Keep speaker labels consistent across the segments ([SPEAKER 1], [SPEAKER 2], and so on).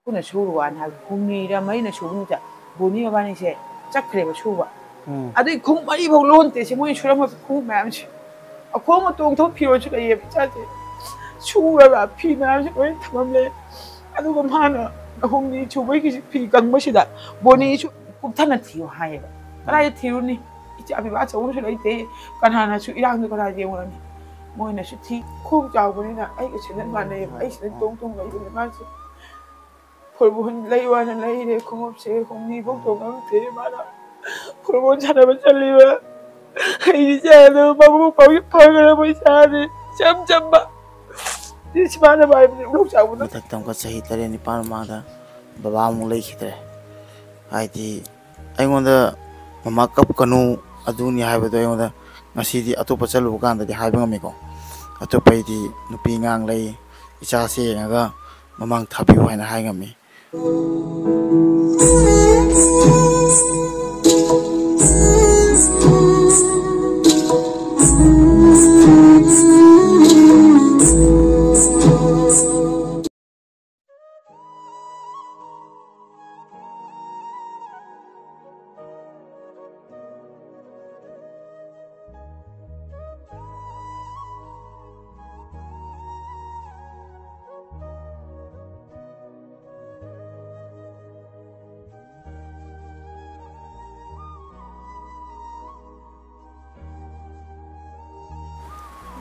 [SPEAKER 1] kuna shuru an ha humni ra mai na shuru ta boni ba ni se chakre ba shuba adu khum mai bo lon te se moi shura ma khum ma am chi a khum ma tong tho phiro chu ye cha te shura ba phi ma am chi ko thamam le adu ba ma na humni chu bai ki phi kang ma si da boni chu kum thana thiu hai ba kala thiu ni ichi abi ba chawu chu lai te kan ha na chu irang ni kala je mo ni moi na chu thi khum chaw boni na ai ke chen ma ne ai chen tong tong lai ni ma chi 폴본 레이와는 레이레 공업체 공리봉도 강태 마라 폴본 사람은 잘리와 이제는 마구 마구 파그라 보이사니 점점마 이시마나 바이브 룩자부는
[SPEAKER 2] ꯃꯇꯝꯒ ꯆꯍꯤ 7 9 ꯃꯃꯥꯡꯗ ꯕꯕꯥ ꯑꯃꯨꯛ ꯂꯩꯈꯤꯗ꯭ꯔꯦ ꯍꯥꯏꯗꯤ ꯑꯩꯉꯣꯟꯗ ꯃꯃꯥ ꯀꯞꯀꯅꯨ ꯑꯗꯨꯅꯤ ꯍꯥꯏꯕꯗꯣ ꯑꯩꯉꯣꯟꯗ ꯉꯁꯤꯗꯤ ꯑꯇꯣꯞꯄ ꯆꯠꯂꯨꯕ ꯀꯥꯟꯗꯗꯤ ꯍꯥꯏꯕ ꯉꯝꯃꯤꯀꯣ ꯑꯇꯣꯞꯄꯩꯗꯤ ꯅꯨꯄꯤ ꯑꯉꯥꯡ ꯂꯩ ꯏꯆꯥꯁꯦ ꯌꯦꯡꯉꯒ ꯃꯃꯥꯡ ꯊꯥꯕꯤꯌꯨ ꯍꯥꯏꯅ ꯍꯥꯏ ꯉꯝꯃꯤ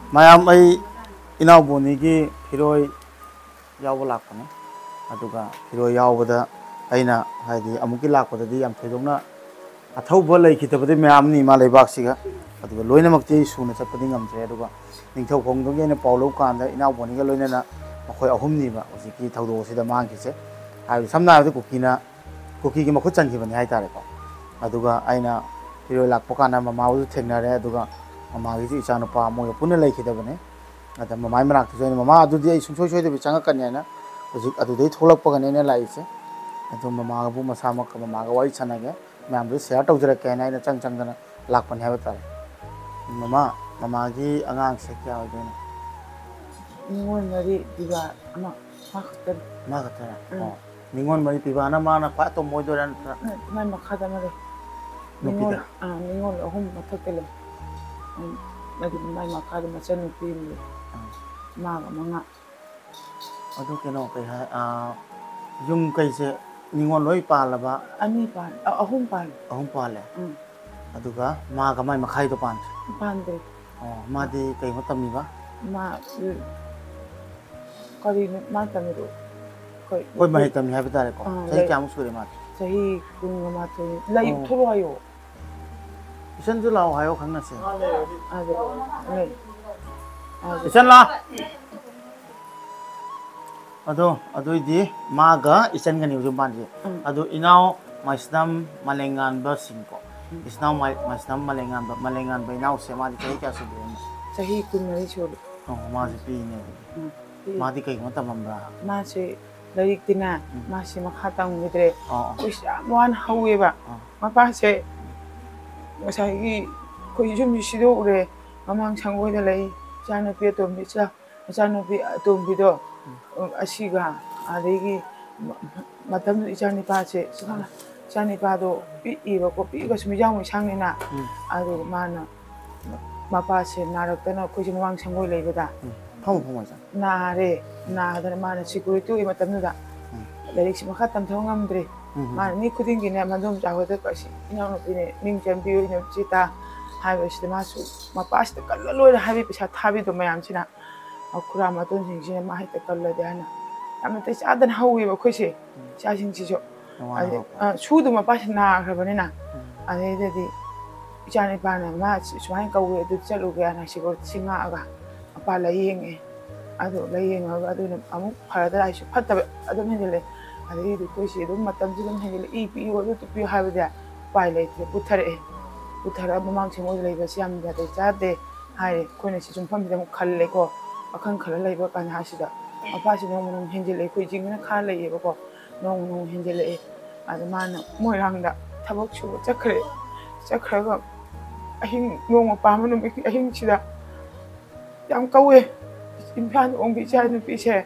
[SPEAKER 2] ꯃꯌꯥꯝ ꯑꯩ ꯏꯅꯥꯎꯕꯣꯅꯤꯒꯤ ꯐꯤꯔꯣꯏ ꯌꯥꯎꯕ ꯂꯥꯛꯄꯅꯦ ꯑꯗꯨꯒ ꯐꯤꯔꯣꯏ ꯌꯥꯎꯕꯗ ꯑꯩꯅ ꯍꯥꯏꯗꯤ ꯑꯃꯨꯛꯀꯤ ꯂꯥꯛꯄꯗꯗꯤ ꯌꯥꯝ ꯊꯣꯏꯗꯣꯛꯅ ꯑꯊꯧꯕ ꯂꯩꯈꯤꯗꯕꯗꯤ ꯃꯌꯥꯝꯅꯤ ꯏꯃꯥ ꯂꯩꯕꯥꯛꯁꯤꯒ ꯑꯗꯨꯒ ꯂꯣꯏꯅꯃꯛꯇꯤ ꯁꯨꯅ ꯆꯠꯄꯗꯤ ꯉꯝꯗ꯭ꯔꯦ ꯑꯗꯨꯒ ꯅꯤꯡꯊꯧꯈꯣꯡꯗꯒꯤ ꯑꯩꯅ ꯄꯥꯎ ꯂꯧꯕ ꯀꯥꯟꯗ ꯏꯅꯥꯎꯕꯣꯅꯤꯒ ꯂꯣꯏꯅꯅ ꯃꯈꯣꯏ ꯑꯍꯨꯝꯅꯤꯕ ꯍꯧꯖꯤꯛꯀꯤ ꯊꯧꯗꯣꯛ ꯑꯁꯤꯗ ꯃꯥꯡꯈꯤꯁꯦ ꯍꯥꯏꯕꯗꯤ ꯁꯝꯅ ꯍꯥꯏꯔꯕꯗ ꯀꯨꯀꯤꯒꯤ ꯃꯈꯨꯠ ꯆꯟꯈꯤꯕꯅꯤ ꯍꯥꯏꯇꯥꯔꯦꯀꯣ ꯑꯗꯨꯒ ꯑꯩꯅ ꯐꯤꯔꯣꯏ ꯂꯥꯛꯄ ꯀꯥꯟꯗ ꯃꯃꯥꯕꯨꯁꯨ ꯊꯦꯡꯅꯔꯦ ꯑꯗꯨꯒ ꯃꯃꯥꯒꯤꯁꯨ ꯏꯆꯥꯅꯨꯄꯥ ꯃꯣꯏꯒ ꯄꯨꯟꯅ ꯂꯩꯈꯤꯗꯕꯅꯦ ꯑꯗ ꯃꯃꯥꯏ ꯃꯅꯥꯛꯇꯁꯨ ꯑꯩꯅ ꯃꯃꯥ ꯑꯗꯨꯗꯤ ꯑꯩ ꯁꯨꯡꯁꯣꯏ ꯁꯣꯏꯗꯕꯤ ꯆꯪꯉꯛꯀꯅꯤ ꯍꯥꯏꯅ ꯍꯧꯖꯤꯛ ꯑꯗꯨꯗꯩ ꯊꯣꯛꯂꯛꯄꯒꯅꯦ ꯑꯩꯅ ꯂꯥꯛꯏꯁꯦ ꯑꯗꯨ ꯃꯃꯥꯒꯕꯨ ꯃꯁꯥꯃꯛꯀ ꯃꯃꯥꯒ ꯋꯥꯔꯤ ꯁꯥꯟꯅꯒꯦ ꯃꯌꯥꯝꯗꯨ ꯁꯦꯌꯔ ꯇꯧꯖꯔꯛꯀꯦ ꯍꯥꯏꯅ ꯑꯩꯅ ꯆꯪꯗꯅ ꯂꯥꯛꯄꯅꯤ ꯍꯥꯏꯕ ꯇꯥꯔꯦ ꯃꯃꯥꯒꯤ ꯑꯉꯥꯡꯁꯦ ꯀꯌꯥ ꯑꯣꯏꯗꯣꯏꯅꯣ
[SPEAKER 1] ꯅꯤꯉꯣꯜ ꯃꯔꯤ ꯄꯤꯕ ꯑꯃ ꯈꯛꯇꯅꯤ
[SPEAKER 2] ꯃꯥ ꯈꯛꯇꯔꯥ ꯅꯤꯉꯣꯜ ꯃꯔꯤ ꯄꯤꯕꯅ ꯃꯥꯅ ꯈ꯭ꯋꯥꯏ ꯑꯇꯣꯝꯕ ꯑꯣꯏꯗꯣꯏꯔꯥ ꯅꯠꯇ꯭ꯔꯥ
[SPEAKER 1] ꯃꯥꯏ ꯃꯈꯥꯗ ꯑꯃ ꯂꯩ
[SPEAKER 2] ꯅꯨꯄꯤꯗ
[SPEAKER 1] ꯅꯤꯉꯣꯜ 3 ꯃꯊꯛꯇ ꯂꯩ ꯑꯗꯨꯒ ꯃꯥꯏ ꯃꯈꯥꯗ ꯃꯆꯟꯅꯨꯄꯤ ꯑꯃ ꯂꯩ ꯃꯥꯒ 5
[SPEAKER 2] ꯑꯗꯨ ꯀꯩꯅꯣ ꯀꯩ ꯍꯥꯏ ꯌꯨꯝ ꯀꯩꯁꯦ ꯅꯤꯉꯣꯜ ꯂꯣꯏ ꯄꯥꯜꯂꯕ
[SPEAKER 1] 2 ꯄꯥꯜ 3 ꯄꯥꯜ
[SPEAKER 2] 3 ꯄꯥꯜꯂꯦ ꯑꯗꯨꯒ ꯃꯥꯒ ꯃꯥꯏ ꯃꯈꯥꯏꯗꯣ
[SPEAKER 1] ꯄꯥꯟꯗ꯭ꯔꯦ
[SPEAKER 2] ꯃꯥꯗꯤ ꯀꯩꯅꯣ ꯇꯝꯃꯤꯕ
[SPEAKER 1] ꯃꯥ ꯀꯔꯤꯅꯣ ꯃꯥ ꯇꯝꯃꯤꯗꯣ
[SPEAKER 2] ꯍꯣꯏ ꯃꯍꯩ ꯇꯝꯃꯤ ꯍꯥꯏꯕ ꯇꯥꯔꯦꯀꯣ ꯆꯍꯤ ꯀꯌꯥꯃꯨꯛ ꯁꯨꯔꯦ ꯃꯥꯗꯤ
[SPEAKER 1] ꯆꯍꯤ 12 ꯂꯩ ꯊꯣꯛꯂꯛꯑꯣ ꯍꯥꯏꯌꯣ
[SPEAKER 2] 이천주 라오 하요 강났어.
[SPEAKER 1] 네.
[SPEAKER 2] 이천 라. 아도이디 마가 이천간이 요즘 반지. 아도 이나오 마이스남 말랭간 버싱고. 이스나오 마이스남 말랭간 베나오 세마디 저희 께서 되는.
[SPEAKER 1] 저희 군이 쇼.
[SPEAKER 2] 마지 비네. 마디 그이 뭐 담음라.
[SPEAKER 1] 마시 레릭티나 마시 마카당 미드레. 오샤 뭐한 하우에바. 마파세 ꯉꯁꯥꯏꯒꯤ ꯑꯩꯈꯣꯏ ꯌꯨꯝꯁꯤꯗ ꯎꯔꯦ ꯃꯃꯥꯡ ꯁꯪꯒꯣꯏꯗ ꯂꯩ ꯏꯆꯥꯅꯨꯄꯤ ꯑꯇꯣꯝꯕꯤꯁꯤꯒ ꯃꯆꯥꯅꯨꯄꯤ ꯑꯇꯣꯝꯕꯤꯗꯣ ꯑꯁꯤꯒ ꯑꯗꯒꯤ ꯃꯇꯝꯗꯨꯗ ꯏꯆꯥꯅꯨꯄꯥꯗꯣ ꯄꯤꯛꯏꯕꯀꯣ ꯄꯤꯛꯑꯒꯁꯨ ꯃꯤꯖꯥꯎ ꯃꯤꯁꯥꯡꯅꯤꯅ ꯑꯗꯨꯒ ꯃꯥꯅ ꯃꯄꯥꯁꯦ ꯅꯥꯔꯛꯇꯅ ꯑꯩꯈꯣꯏꯁꯦ ꯃꯃꯥꯡ ꯁꯪꯒꯣꯏ ꯂꯩꯕꯗ ꯅꯥꯗꯅ ꯃꯥꯅ ꯁꯦꯀꯨꯔꯤꯇꯤ ꯑꯣꯏ ꯃꯇꯝꯗꯨꯗ ꯂꯥꯏꯔꯤꯛꯁꯤ ꯃꯈꯥ ꯇꯝꯊꯕ ꯉꯝꯗ꯭ꯔꯦ ꯃꯥꯅ ꯃꯤ ꯈꯨꯗꯤꯡꯒꯤꯅꯦ ꯃꯗꯣꯝ ꯆꯥꯍꯣꯏꯗ ꯏꯅꯥꯎꯅꯨꯄꯤꯅꯦ ꯃꯤꯡ ꯆꯟꯕꯤꯌꯨ ꯏꯅꯥꯎꯆꯤꯇꯥ ꯍꯥꯏꯕꯁꯤꯗ ꯃꯥꯁꯨ ꯃꯄꯥꯁꯤꯗ ꯀꯜꯂ ꯂꯣꯏꯅ ꯍꯥꯏꯕꯤ ꯄꯩꯁꯥ ꯊꯥꯕꯤꯗꯣ ꯃꯌꯥꯝꯁꯤꯅ ꯈꯨꯔꯥ ꯃꯇꯣꯟꯁꯤꯡꯁꯤꯅ ꯃꯥ ꯍꯦꯛꯇ ꯀꯜꯂꯗꯤ ꯍꯥꯏꯅ ꯌꯥꯝꯅ ꯇꯩ ꯆꯥꯗꯅ ꯍꯧꯋꯦꯕ ꯑꯩꯈꯣꯏꯁꯦ ꯏꯆꯥꯁꯤꯡꯁꯤꯁꯨ ꯁꯨꯗꯨ ꯃꯄꯥꯁꯤ ꯅꯥꯈ꯭ꯔꯕꯅꯤꯅ ꯑꯗꯩꯗꯗꯤ ꯏꯆꯥꯅꯨꯄꯥꯅ ꯃꯥ ꯁꯨꯃꯥꯏꯅ ꯀꯧꯋꯦ ꯑꯗꯨ ꯆꯠꯂꯨꯒꯦ ꯍꯥꯏꯅ ꯁꯦꯀꯨꯔꯤꯇꯤꯁꯤ ꯉꯥꯛꯑꯒ ꯃꯄꯥ ꯂꯥꯏꯌꯦꯡꯉꯦ ꯑꯗꯨ ꯂꯥꯏꯌꯦꯡꯉꯒ ꯑꯗꯨꯅ ꯑꯃꯨꯛ ꯐꯔꯗ꯭ꯔꯥ ꯍꯥꯏꯁꯨ ꯐꯠꯇꯕ ꯑꯗꯨꯝ ꯍꯦꯟꯖꯤꯜꯂꯦ ꯑꯗꯒꯤꯗꯤ ꯑꯩꯈꯣꯏꯁꯤ ꯑꯗꯨꯝ ꯃꯇꯝꯁꯤ ꯑꯗꯨꯝ ꯍꯦꯟꯖꯤꯜꯂꯦ ꯏ ꯄꯤꯌꯨ ꯑꯗꯨ ꯄꯤꯌꯨ ꯍꯥꯏꯕꯗꯤ ꯎꯄꯥꯏ ꯂꯩꯇ꯭ꯔꯦ ꯄꯨꯊꯔꯛꯑ ꯃꯃꯥꯡ ꯁꯪꯒꯣꯏꯗ ꯂꯩꯕꯁꯤ ꯌꯥꯝ ꯅꯥꯇꯩ ꯆꯥꯗꯦ ꯍꯥꯏꯔꯦ ꯑꯩꯈꯣꯏꯅ ꯁꯤ ꯌꯨꯝꯐꯝꯁꯤꯗ ꯑꯃꯨꯛ ꯈꯜꯂꯦꯀꯣ ꯋꯥꯈꯜ ꯈꯜꯂ ꯂꯩꯕ ꯀꯥꯟꯗꯁꯤꯗ ꯃꯄꯥꯁꯤ ꯅꯣꯡꯃ ꯍꯦꯟꯖꯤꯜꯂꯛꯑꯦ ꯑꯩꯈꯣꯏ ꯆꯤꯡꯗꯅ ꯈꯥ ꯂꯩꯌꯦꯕꯀꯣ ꯅꯣꯡꯃ ꯍꯦꯟꯖꯤꯜꯂꯛꯑꯦ ꯑꯗ ꯃꯥꯅ ꯃꯣꯏꯔꯥꯡꯗ ꯊꯕꯛ ꯁꯨꯕ ꯆꯠꯈ꯭ꯔꯒ ꯑꯍꯤꯡ ꯅꯣꯡꯃ ꯄꯥꯟꯕ ꯅꯨꯃꯤꯠꯀꯤ ꯑꯍꯤꯡꯁꯤꯗ ꯌꯥꯝ ꯀꯧꯋꯦ ꯏꯝꯐꯥꯜ ꯑꯣꯡꯕꯤ ꯏꯆꯥ ꯅꯨꯄꯤꯁꯦ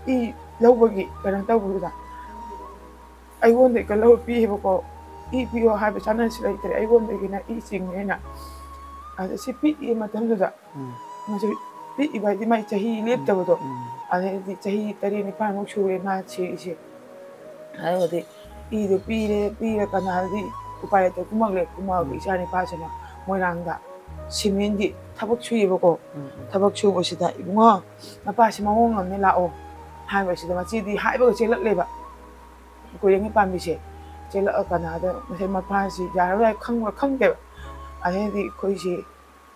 [SPEAKER 1] ꯏ ꯂꯧꯕꯒꯤ ꯀꯩꯅꯣ ꯇꯧꯕꯗꯨꯗ ꯑꯩꯉꯣꯟꯗꯒꯤ ꯂꯧꯔ ꯄꯤꯌꯦꯕꯀꯣ ꯏ ꯄꯤꯌꯣ ꯍꯥꯏꯕ ꯆꯥꯟꯅꯕꯁꯤ ꯂꯩꯇ꯭ꯔꯦ ꯑꯩꯉꯣꯟꯗꯒꯤꯅ ꯏ ꯆꯤꯡꯉꯦꯅ ꯑꯗ ꯁꯤ ꯄꯤꯛꯏ ꯃꯇꯝꯗꯨꯗ ꯃꯁꯤ ꯄꯤꯛꯏꯕ ꯍꯥꯏꯗꯤ ꯃꯥꯏ ꯆꯍꯤ ꯂꯦꯞꯇꯕꯗꯣ ꯑꯗꯩꯗꯤ ꯆꯍꯤ 7-8ꯃꯨꯛ ꯁꯨꯔꯦ ꯃꯥ ꯁꯤꯔꯤꯁꯦ ꯑꯗꯨꯒꯗꯤ 이도 삐래 가나디 우파에도 구멍에 구멍이 이자니 빠지나 모양다 시민디 타박 추이보고 타박 추고시다 이bunga 나빠시 마홍 없네 라오 하이버시다 마치디 하이버가 제일레바 고양이 밤비시 제일 가나다 무슨 마파시 야라 칸게 아니디 거기시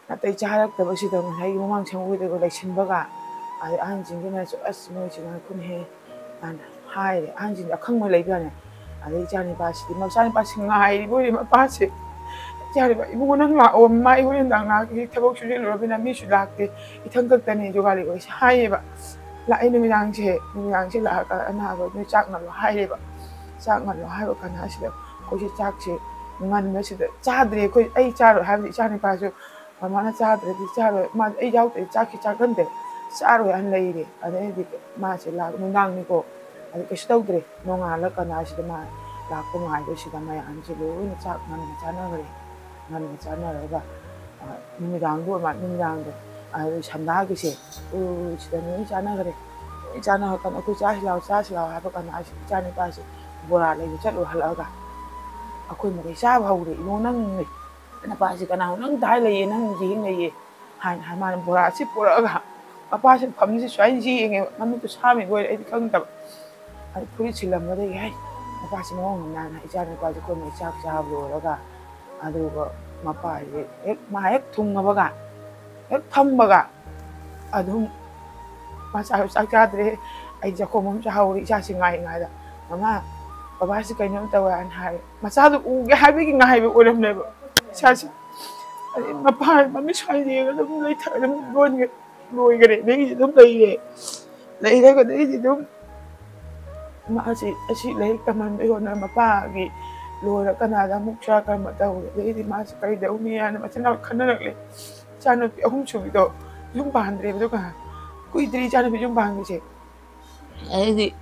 [SPEAKER 1] 나때 자락다버시다 무슨 이몽왕 청구되고 레신버가 아니 안진기나 쏘았으면 지금 군해 난 하이 안진 약한물 레비하네 아니 자니 바시 마사니 바시 nga이 보리 마바시 자리 바 이거는 마 엄마 이거는 나가기 태복 줄일 러비나 미슈락데 이탕극단에 조가리고 하이바 라이는 양체 라가 나하고 짝나로 하이바 짝나로 하이바 가나시다 거기 짝치 ngàn mấy sự cha thì coi ai cha rồi hai vị cha này phải chứ mà nó cha thì cha rồi mà ai giáo thì cha khi cha gần đấy cha rồi anh lấy đi anh ấy thì mà chỉ là mình đang đi cô anh cái đâu đấy nó ngà là cái nào chỉ mà là có mai cái gì mà anh chỉรู้นี่cha ngàn cha nó rồi ngàn cha nó rồi và mình đang đuổi mà mình đang đấy anh chăm đá cái gì chỉ là những cha nó rồi cha nó còn cái cha lao hai cái nào cha này phải chứ bữa nào lấy chất rồi hả cả ako'y makisab hawri imo nang napasi ka na nang dahil ay nang jing ay han man pura si pura ga apasi pamsi swai ji nge mami to sami boy ay kang tab ay puri silam ga dai hay napasi mo ngam na na ija ni pa ko mai chak cha lo ga adu ga mapa ek ma ek thung ga ga ek tham ga adu ma sa cha dre ay ja ko mom cha hawri cha singai ngai da mama 바바시 그냥 또 안 할. 마사도 우게 할비기 나이비 오름네. 사실 마파 마미 차이가 좀 레이터 좀 로이 그래. 내기 좀 레이래. 레이래가 내기 좀 마시 레이터만 이거는 마파기 로라 까나다 묵차가 맞다고. 내기 마시 까이 데우미야는 마찬가지 카나락래. 자는 홍충이도 좀 반드레도 가. 꾸이들이 자는 좀 반기지. 에디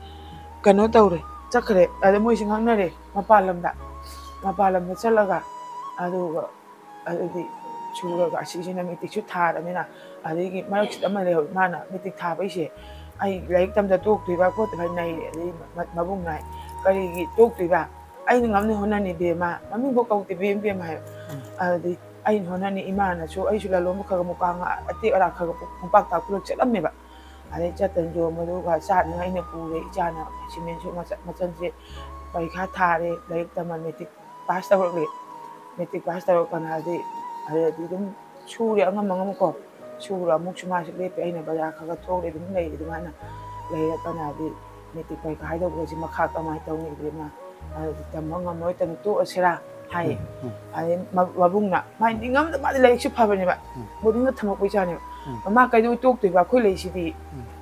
[SPEAKER 1] 까노 떠오래. chắc kể ở môi trường này đấy mà ba làm chắc là cả thì chú là cả sĩ sinh làm tích chút thà đó nên là cái mà lúc đó mà đều mà là tích thà bây giờ ai lấy tâm ra tốt tùy vào có từ này để mà vùng này cái tốt tùy vào anh ngắm này hôm nay về mà mình có câu từ về mà thì anh hôm nay mà là chú anh chú là luôn có một cái tiệc là có một bác tàu cũng chết lắm mày 아니 어쨌든 좀 뭐가 사는 아이네 부에 있잖아. 지면 좀 맞전지 거기가 다래 레이터만 메틱 파스타로 가나디 아니 좀 추리 안 먹고 추라 먹지 마시고 아이네 바야 가가 토리 좀 내리 좀 하나 레이터 가나디 메틱 거기가 하이도 그러지 막 가까 많이 떠오니 그러나 아 담망아 뭐 일단 또 어시라 하이 아니 마붕나 많이 ngắm mà lấy chụp hình vậy một đứa thầm một bây giờ này mà cái đôi tuột tùy vào khối lấy gì thì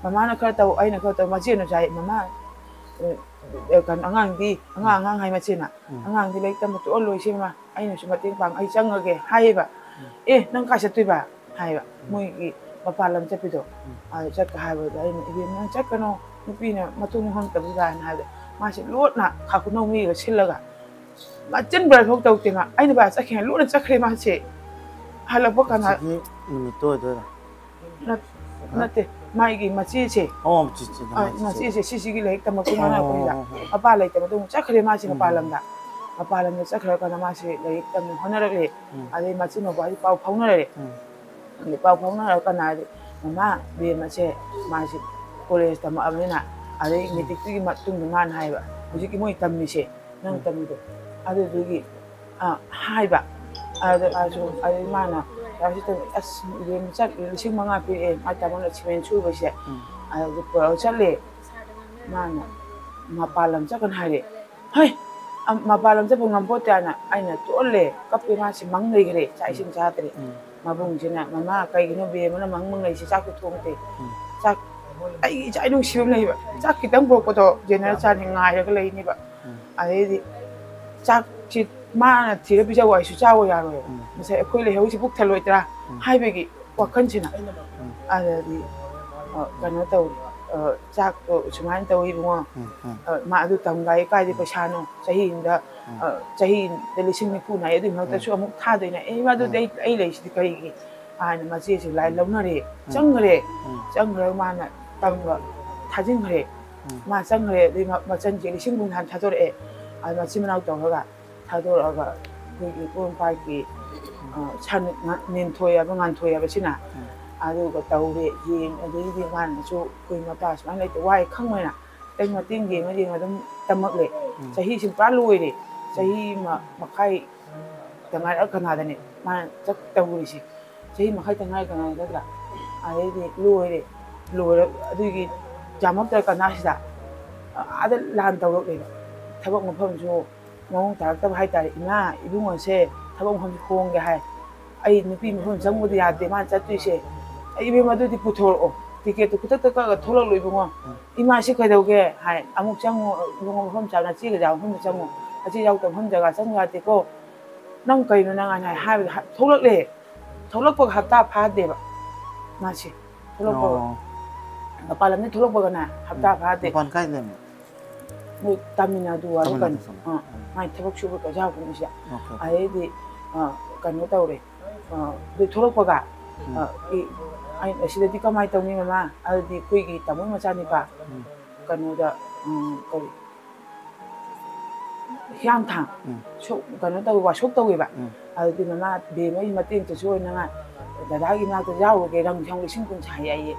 [SPEAKER 1] mà nó khơi tàu ấy nó khơi tàu mà chuyện nó chạy mà đều cần ngang đi ngang hay mà chuyện à ngang thì lấy tâm một chỗ lôi xem mà ấy nó chỉ mà tiếng bằng ấy chẳng ngờ kì hay vậy ê nâng cả sẽ tùy vào hay vậy mỗi cái mà phải làm chắc bây giờ chắc cả hai vậy đấy nó chắc cái nó pin này mà tung hơn tập dài này mà sẽ lót nè khá cũng nông mi cái xin là cả mà chân bờ không tàu tiền à anh này bà sẽ khen lót là chắc khi mà chị hay là bốc cái này
[SPEAKER 2] mình tôi
[SPEAKER 1] nó thế mai cái mà chị mà chị cái lấy tầm một cái nào cũng vậy mà bà lấy tầm một cái chắc khi mà chị mà bà làm đã mà bà làm chắc khi cái nào mà chị lấy tầm hơn nữa đấy đây mà chị mà bà bao phong nữa đấy để bao phong nữa cái này mà về mà chị college tầm ở bên nào đây mình thích cái mặt tung ngang hay vậy cái mỗi tầm mình chị nâng tầm được đây cái hai bạn đây mà nào 다시 또 이제 짝 식망 앞에 맞다면 치면 추버시 그 잘래 나나 마발람 작은 하래 헤이 마발람 잡은 건 보잖아 아니나 또 올래 커피 마시 막내 그래 자이신 자들이 마봉지나 마마 가이기는 비에면 막먹는 시 짝도 통대 짝 아이 자이동 시험네 봐 짝기 땅 보고도 제나 자니 nga이가 레이니 봐 아이디 짝지 mà thì bây giờ gọi số trao rồi mình sẽ khơi lấy hậu chỉ bút thay đổi ra hai cái quả cân chỉ nào thì cái nó tàu ꯆꯥꯛꯇꯣ ꯁꯨꯃꯥꯏꯅ ꯇꯧꯏ ꯏꯕꯨꯡꯉꯣ ꯃꯥ ꯑꯗꯨ ꯇꯝꯒꯥꯏ ꯀꯥꯏꯗꯩ ꯄꯩꯁꯥꯅꯣ ꯆꯍꯤꯗ ꯂꯤꯁꯤꯡ ꯅꯤꯐꯨ ꯅꯥꯏ ꯑꯗꯨꯒꯤ ꯃꯔꯛꯇꯁꯨ ꯑꯃꯨꯛ ꯊꯥꯗꯣꯏꯅꯦ ꯃꯗꯨꯗꯤ ꯑꯩ ꯂꯩꯁꯤꯗꯤ ꯀꯔꯤꯒꯤ ꯍꯥꯏꯅ ꯃꯆꯦꯁꯤ ꯂꯥꯏ ꯂꯧꯅꯔꯦ ꯆꯪꯈ꯭ꯔꯒ ꯃꯥꯅ ꯇꯝꯕ ꯊꯥꯖꯤꯟꯈ꯭ꯔꯦ ꯃꯥ ꯆꯪꯈ꯭ꯔꯦ ꯑꯗꯨꯒꯤ ꯃꯆꯟꯁꯦ ꯂꯤꯁꯤꯡ ꯀꯨꯟ ꯍꯥꯟꯅ ꯊꯥꯗꯣꯔꯛꯑꯦ ꯑꯗꯨ ꯃꯆꯤꯟ ꯃꯅꯥꯎ ꯇꯧꯔꯒ ꯊꯥꯗꯣꯔꯛꯑꯒ ꯑꯩꯈꯣꯏꯒꯤ ꯄꯣꯔꯣꯝꯄꯥꯠꯀꯤ ꯅꯦꯟꯊꯣꯏ ꯍꯥꯏꯕ ꯉꯥꯟꯊꯣꯏ ꯍꯥꯏꯕꯁꯤꯅ ꯑꯗꯨꯒ ꯇꯧꯔꯦ ꯑꯗꯒꯤꯗꯤ ꯃꯥꯅꯁꯨ ꯑꯩꯈꯣꯏ ꯃꯄꯥ ꯁꯨꯃꯥꯏꯅ ꯂꯩꯇꯦ ꯋꯥꯏ ꯈꯪꯕꯅꯤꯅ ꯈꯤꯇꯪ ꯃꯇꯦꯡ ꯌꯦꯡꯉ ꯑꯗꯨꯝ ꯇꯝꯃꯛꯂꯦ ꯆꯍꯤꯁꯤ ꯄꯨꯔꯥ ꯂꯣꯏꯔꯦ ꯆꯍꯤ ꯃꯈꯥꯏ ꯇꯉꯥꯏꯔ ꯀꯅꯥꯗꯅꯦ ꯃꯥꯅ ꯇꯧꯔꯤꯁꯦ ꯆꯍꯤ ꯃꯈꯥꯏ ꯇꯉꯥꯏꯔ ꯀꯅꯥꯗ ꯅꯠꯇ꯭ꯔꯥ ꯑꯗꯩꯗꯤ ꯂꯣꯏꯔ ꯑꯗꯨꯒꯤ ꯌꯥꯝꯃꯛꯇ꯭ꯔ ꯀꯅꯥꯁꯤꯗ ꯑꯥꯗ ꯂꯥꯟ ꯇꯧꯔꯛꯂꯦꯕ ꯊꯕꯛ ꯃꯐꯝꯁꯨ ꯃꯑꯣꯡ ꯇꯥꯔꯛꯇꯕ ꯍꯥꯏꯇꯥꯔꯦ ꯏꯃꯥ ꯏꯕꯨꯡꯉꯣꯁꯦ ꯊꯕꯛ ꯃꯐꯝꯁꯨ ꯍꯣꯡꯒꯦ ꯍꯥꯏ ꯑꯩ ꯅꯨꯄꯤ ꯃꯐꯝ ꯆꯪꯕꯗꯤ ꯌꯥꯗꯦ ꯃꯥꯅ ꯆꯠꯇꯣꯏꯁꯦ ꯑꯩ ꯏꯕꯦꯝ ꯑꯗꯨꯗꯤ ꯄꯨꯊꯣꯔꯛꯑꯣ ꯇꯤꯀꯦꯠꯇꯨ ꯈꯨꯗꯛꯇ ꯀꯛꯑꯒ ꯊꯣꯛꯂꯛꯂꯣ ꯏꯕꯨꯡꯉꯣ ꯏꯃꯥꯁꯤ ꯀꯩꯗꯧꯒꯦ ꯍꯥꯏ ꯑꯃꯨꯛ ꯆꯪꯉꯣ ꯏꯕꯨꯡꯉꯣ ꯃꯐꯝ ꯆꯥꯅ ꯅꯆꯦꯒ ꯌꯥꯎꯕ ꯃꯐꯝꯗ ꯆꯪꯉꯣ ꯅꯆꯦ ꯌꯥꯎꯗꯕ ꯃꯐꯝ ꯖꯒꯥ ꯆꯪꯕ ꯌꯥꯗꯦꯀꯣ ꯅꯪ ꯀꯩꯅꯣ ꯅꯪ ꯍꯥꯏꯕꯗ ꯊꯣꯛꯂꯛꯂꯦ ꯊꯣꯛꯂꯛꯄꯒ ꯍꯞꯇꯥ ꯐꯥꯗꯦꯕ ꯃꯥꯁꯦ ꯊꯣꯛꯂꯛꯄꯒ ꯃꯄꯥꯟ ꯂꯝꯗꯒꯤ ꯊꯣꯛꯂꯛꯄꯒꯅꯦ ꯍꯞꯇꯥ ꯐꯥꯗꯦ
[SPEAKER 2] ꯃꯄꯥꯟ ꯀꯥꯏ ꯂꯩꯔꯝꯃꯦ
[SPEAKER 1] ꯃꯣꯏ ꯇꯥꯃꯤꯜ ꯅꯥꯗꯨ ꯍꯥꯏꯕ ꯀꯩꯅꯣ
[SPEAKER 2] ꯆꯠꯂꯦ
[SPEAKER 1] ꯃꯥꯏ ꯊꯕꯛ ꯁꯨꯕ ꯀꯩꯁꯥꯄꯨꯔꯁꯤꯗ
[SPEAKER 2] ꯑꯣꯀꯦ
[SPEAKER 1] ꯑꯗꯩꯗꯤ ꯀꯩꯅꯣ ꯇꯧꯔꯦ ꯑꯗꯨ ꯊꯣꯛꯂꯛꯄꯒ ꯑꯩꯅ ꯁꯤꯗꯗꯤ ꯀꯃꯥꯏꯅ ꯇꯧꯅꯤ ꯃꯃꯥ ꯑꯗꯨꯗꯤ ꯑꯩꯈꯣꯏꯒꯤ ꯇꯥꯃꯣ ꯃꯆꯥꯅꯤꯄꯥ ꯀꯩꯅꯣꯗ ꯀꯔꯤ ꯍꯤꯌꯥꯡꯊꯥꯡ ꯀꯩꯅꯣ ꯇꯧꯋꯦ ꯋꯥꯁꯣꯞ ꯇꯧꯋꯦꯕ ꯑꯗꯨꯗꯤ ꯃꯃꯥ ꯕꯦꯝꯃꯒꯤ ꯃꯇꯦꯡꯇꯁꯨ ꯑꯣꯏꯅꯉꯥꯏ ꯗꯗꯥꯒꯤ ꯃꯅꯥꯛꯇ ꯌꯥꯎꯔꯨꯒꯦ ꯔꯪ ꯁꯪ ꯂꯤꯁꯤꯡ ꯀꯨꯟ ꯁꯥꯏ ꯌꯥꯏꯌꯦ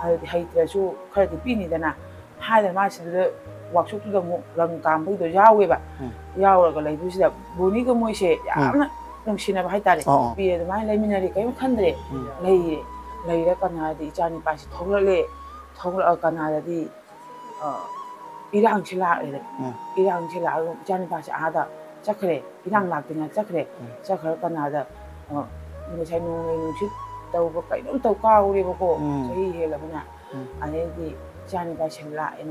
[SPEAKER 1] ꯑꯗꯨꯗꯤ ꯍꯩꯇ꯭ꯔꯁꯨ ꯈꯔꯗꯤ ꯄꯤꯅꯤꯗꯅ ꯍꯥꯏꯗꯅ ꯃꯥ ꯁꯤꯗ ꯋꯥꯛꯁꯣꯞꯇꯨꯗ ꯑꯃꯨꯛ ꯔꯪ ꯀꯥꯝꯕꯒꯤꯗꯣ ꯌꯥꯎꯋꯦꯕ ꯌꯥꯎꯔꯒ ꯂꯩꯕꯁꯤꯗ ꯕꯣꯅꯤꯒ ꯃꯣꯏꯁꯦ ꯌꯥꯝꯅ ꯅꯨꯡꯁꯤꯅꯕ ꯍꯥꯏꯇꯥꯔꯦ ꯅꯨꯄꯤ ꯑꯗꯨꯃꯥꯏꯅ ꯂꯩꯃꯤꯟꯅꯔꯦ ꯀꯔꯤꯝ ꯈꯟꯗ꯭ꯔꯦ ꯂꯩꯔ ꯀꯅꯥꯗꯤ ꯏꯆꯥꯅꯤꯄꯥꯁꯤ ꯊꯣꯛꯂꯛꯑ ꯀꯅꯥꯗꯗꯤ ꯏꯔꯥꯡꯁꯤ ꯂꯥꯛꯑꯦꯗꯅ ꯏꯔꯥꯡꯁꯤ ꯂꯥꯛꯑꯒ ꯏꯆꯥꯅꯤꯄꯥꯁꯤ ꯑꯥꯗ ꯆꯠꯈ꯭ꯔꯦ ꯏꯔꯥꯡ ꯂꯥꯛꯇ꯭ꯔꯤꯉꯩ ꯆꯠꯈ꯭ꯔ ꯀꯅꯥꯗ ꯉꯁꯥꯏ ꯅꯣꯡꯂꯩ ꯅꯨꯡꯁꯤꯠ ꯇꯧꯕ ꯀꯩꯅꯣꯝ ꯇꯧ ꯀꯥꯎꯔꯦꯕꯀꯣ ꯆꯍꯤ ꯍꯦꯜꯂꯕꯅ ꯑꯗꯩꯗꯤ ꯏꯆꯥꯅꯤꯄꯥꯁꯤ ꯂꯥꯛꯑꯦ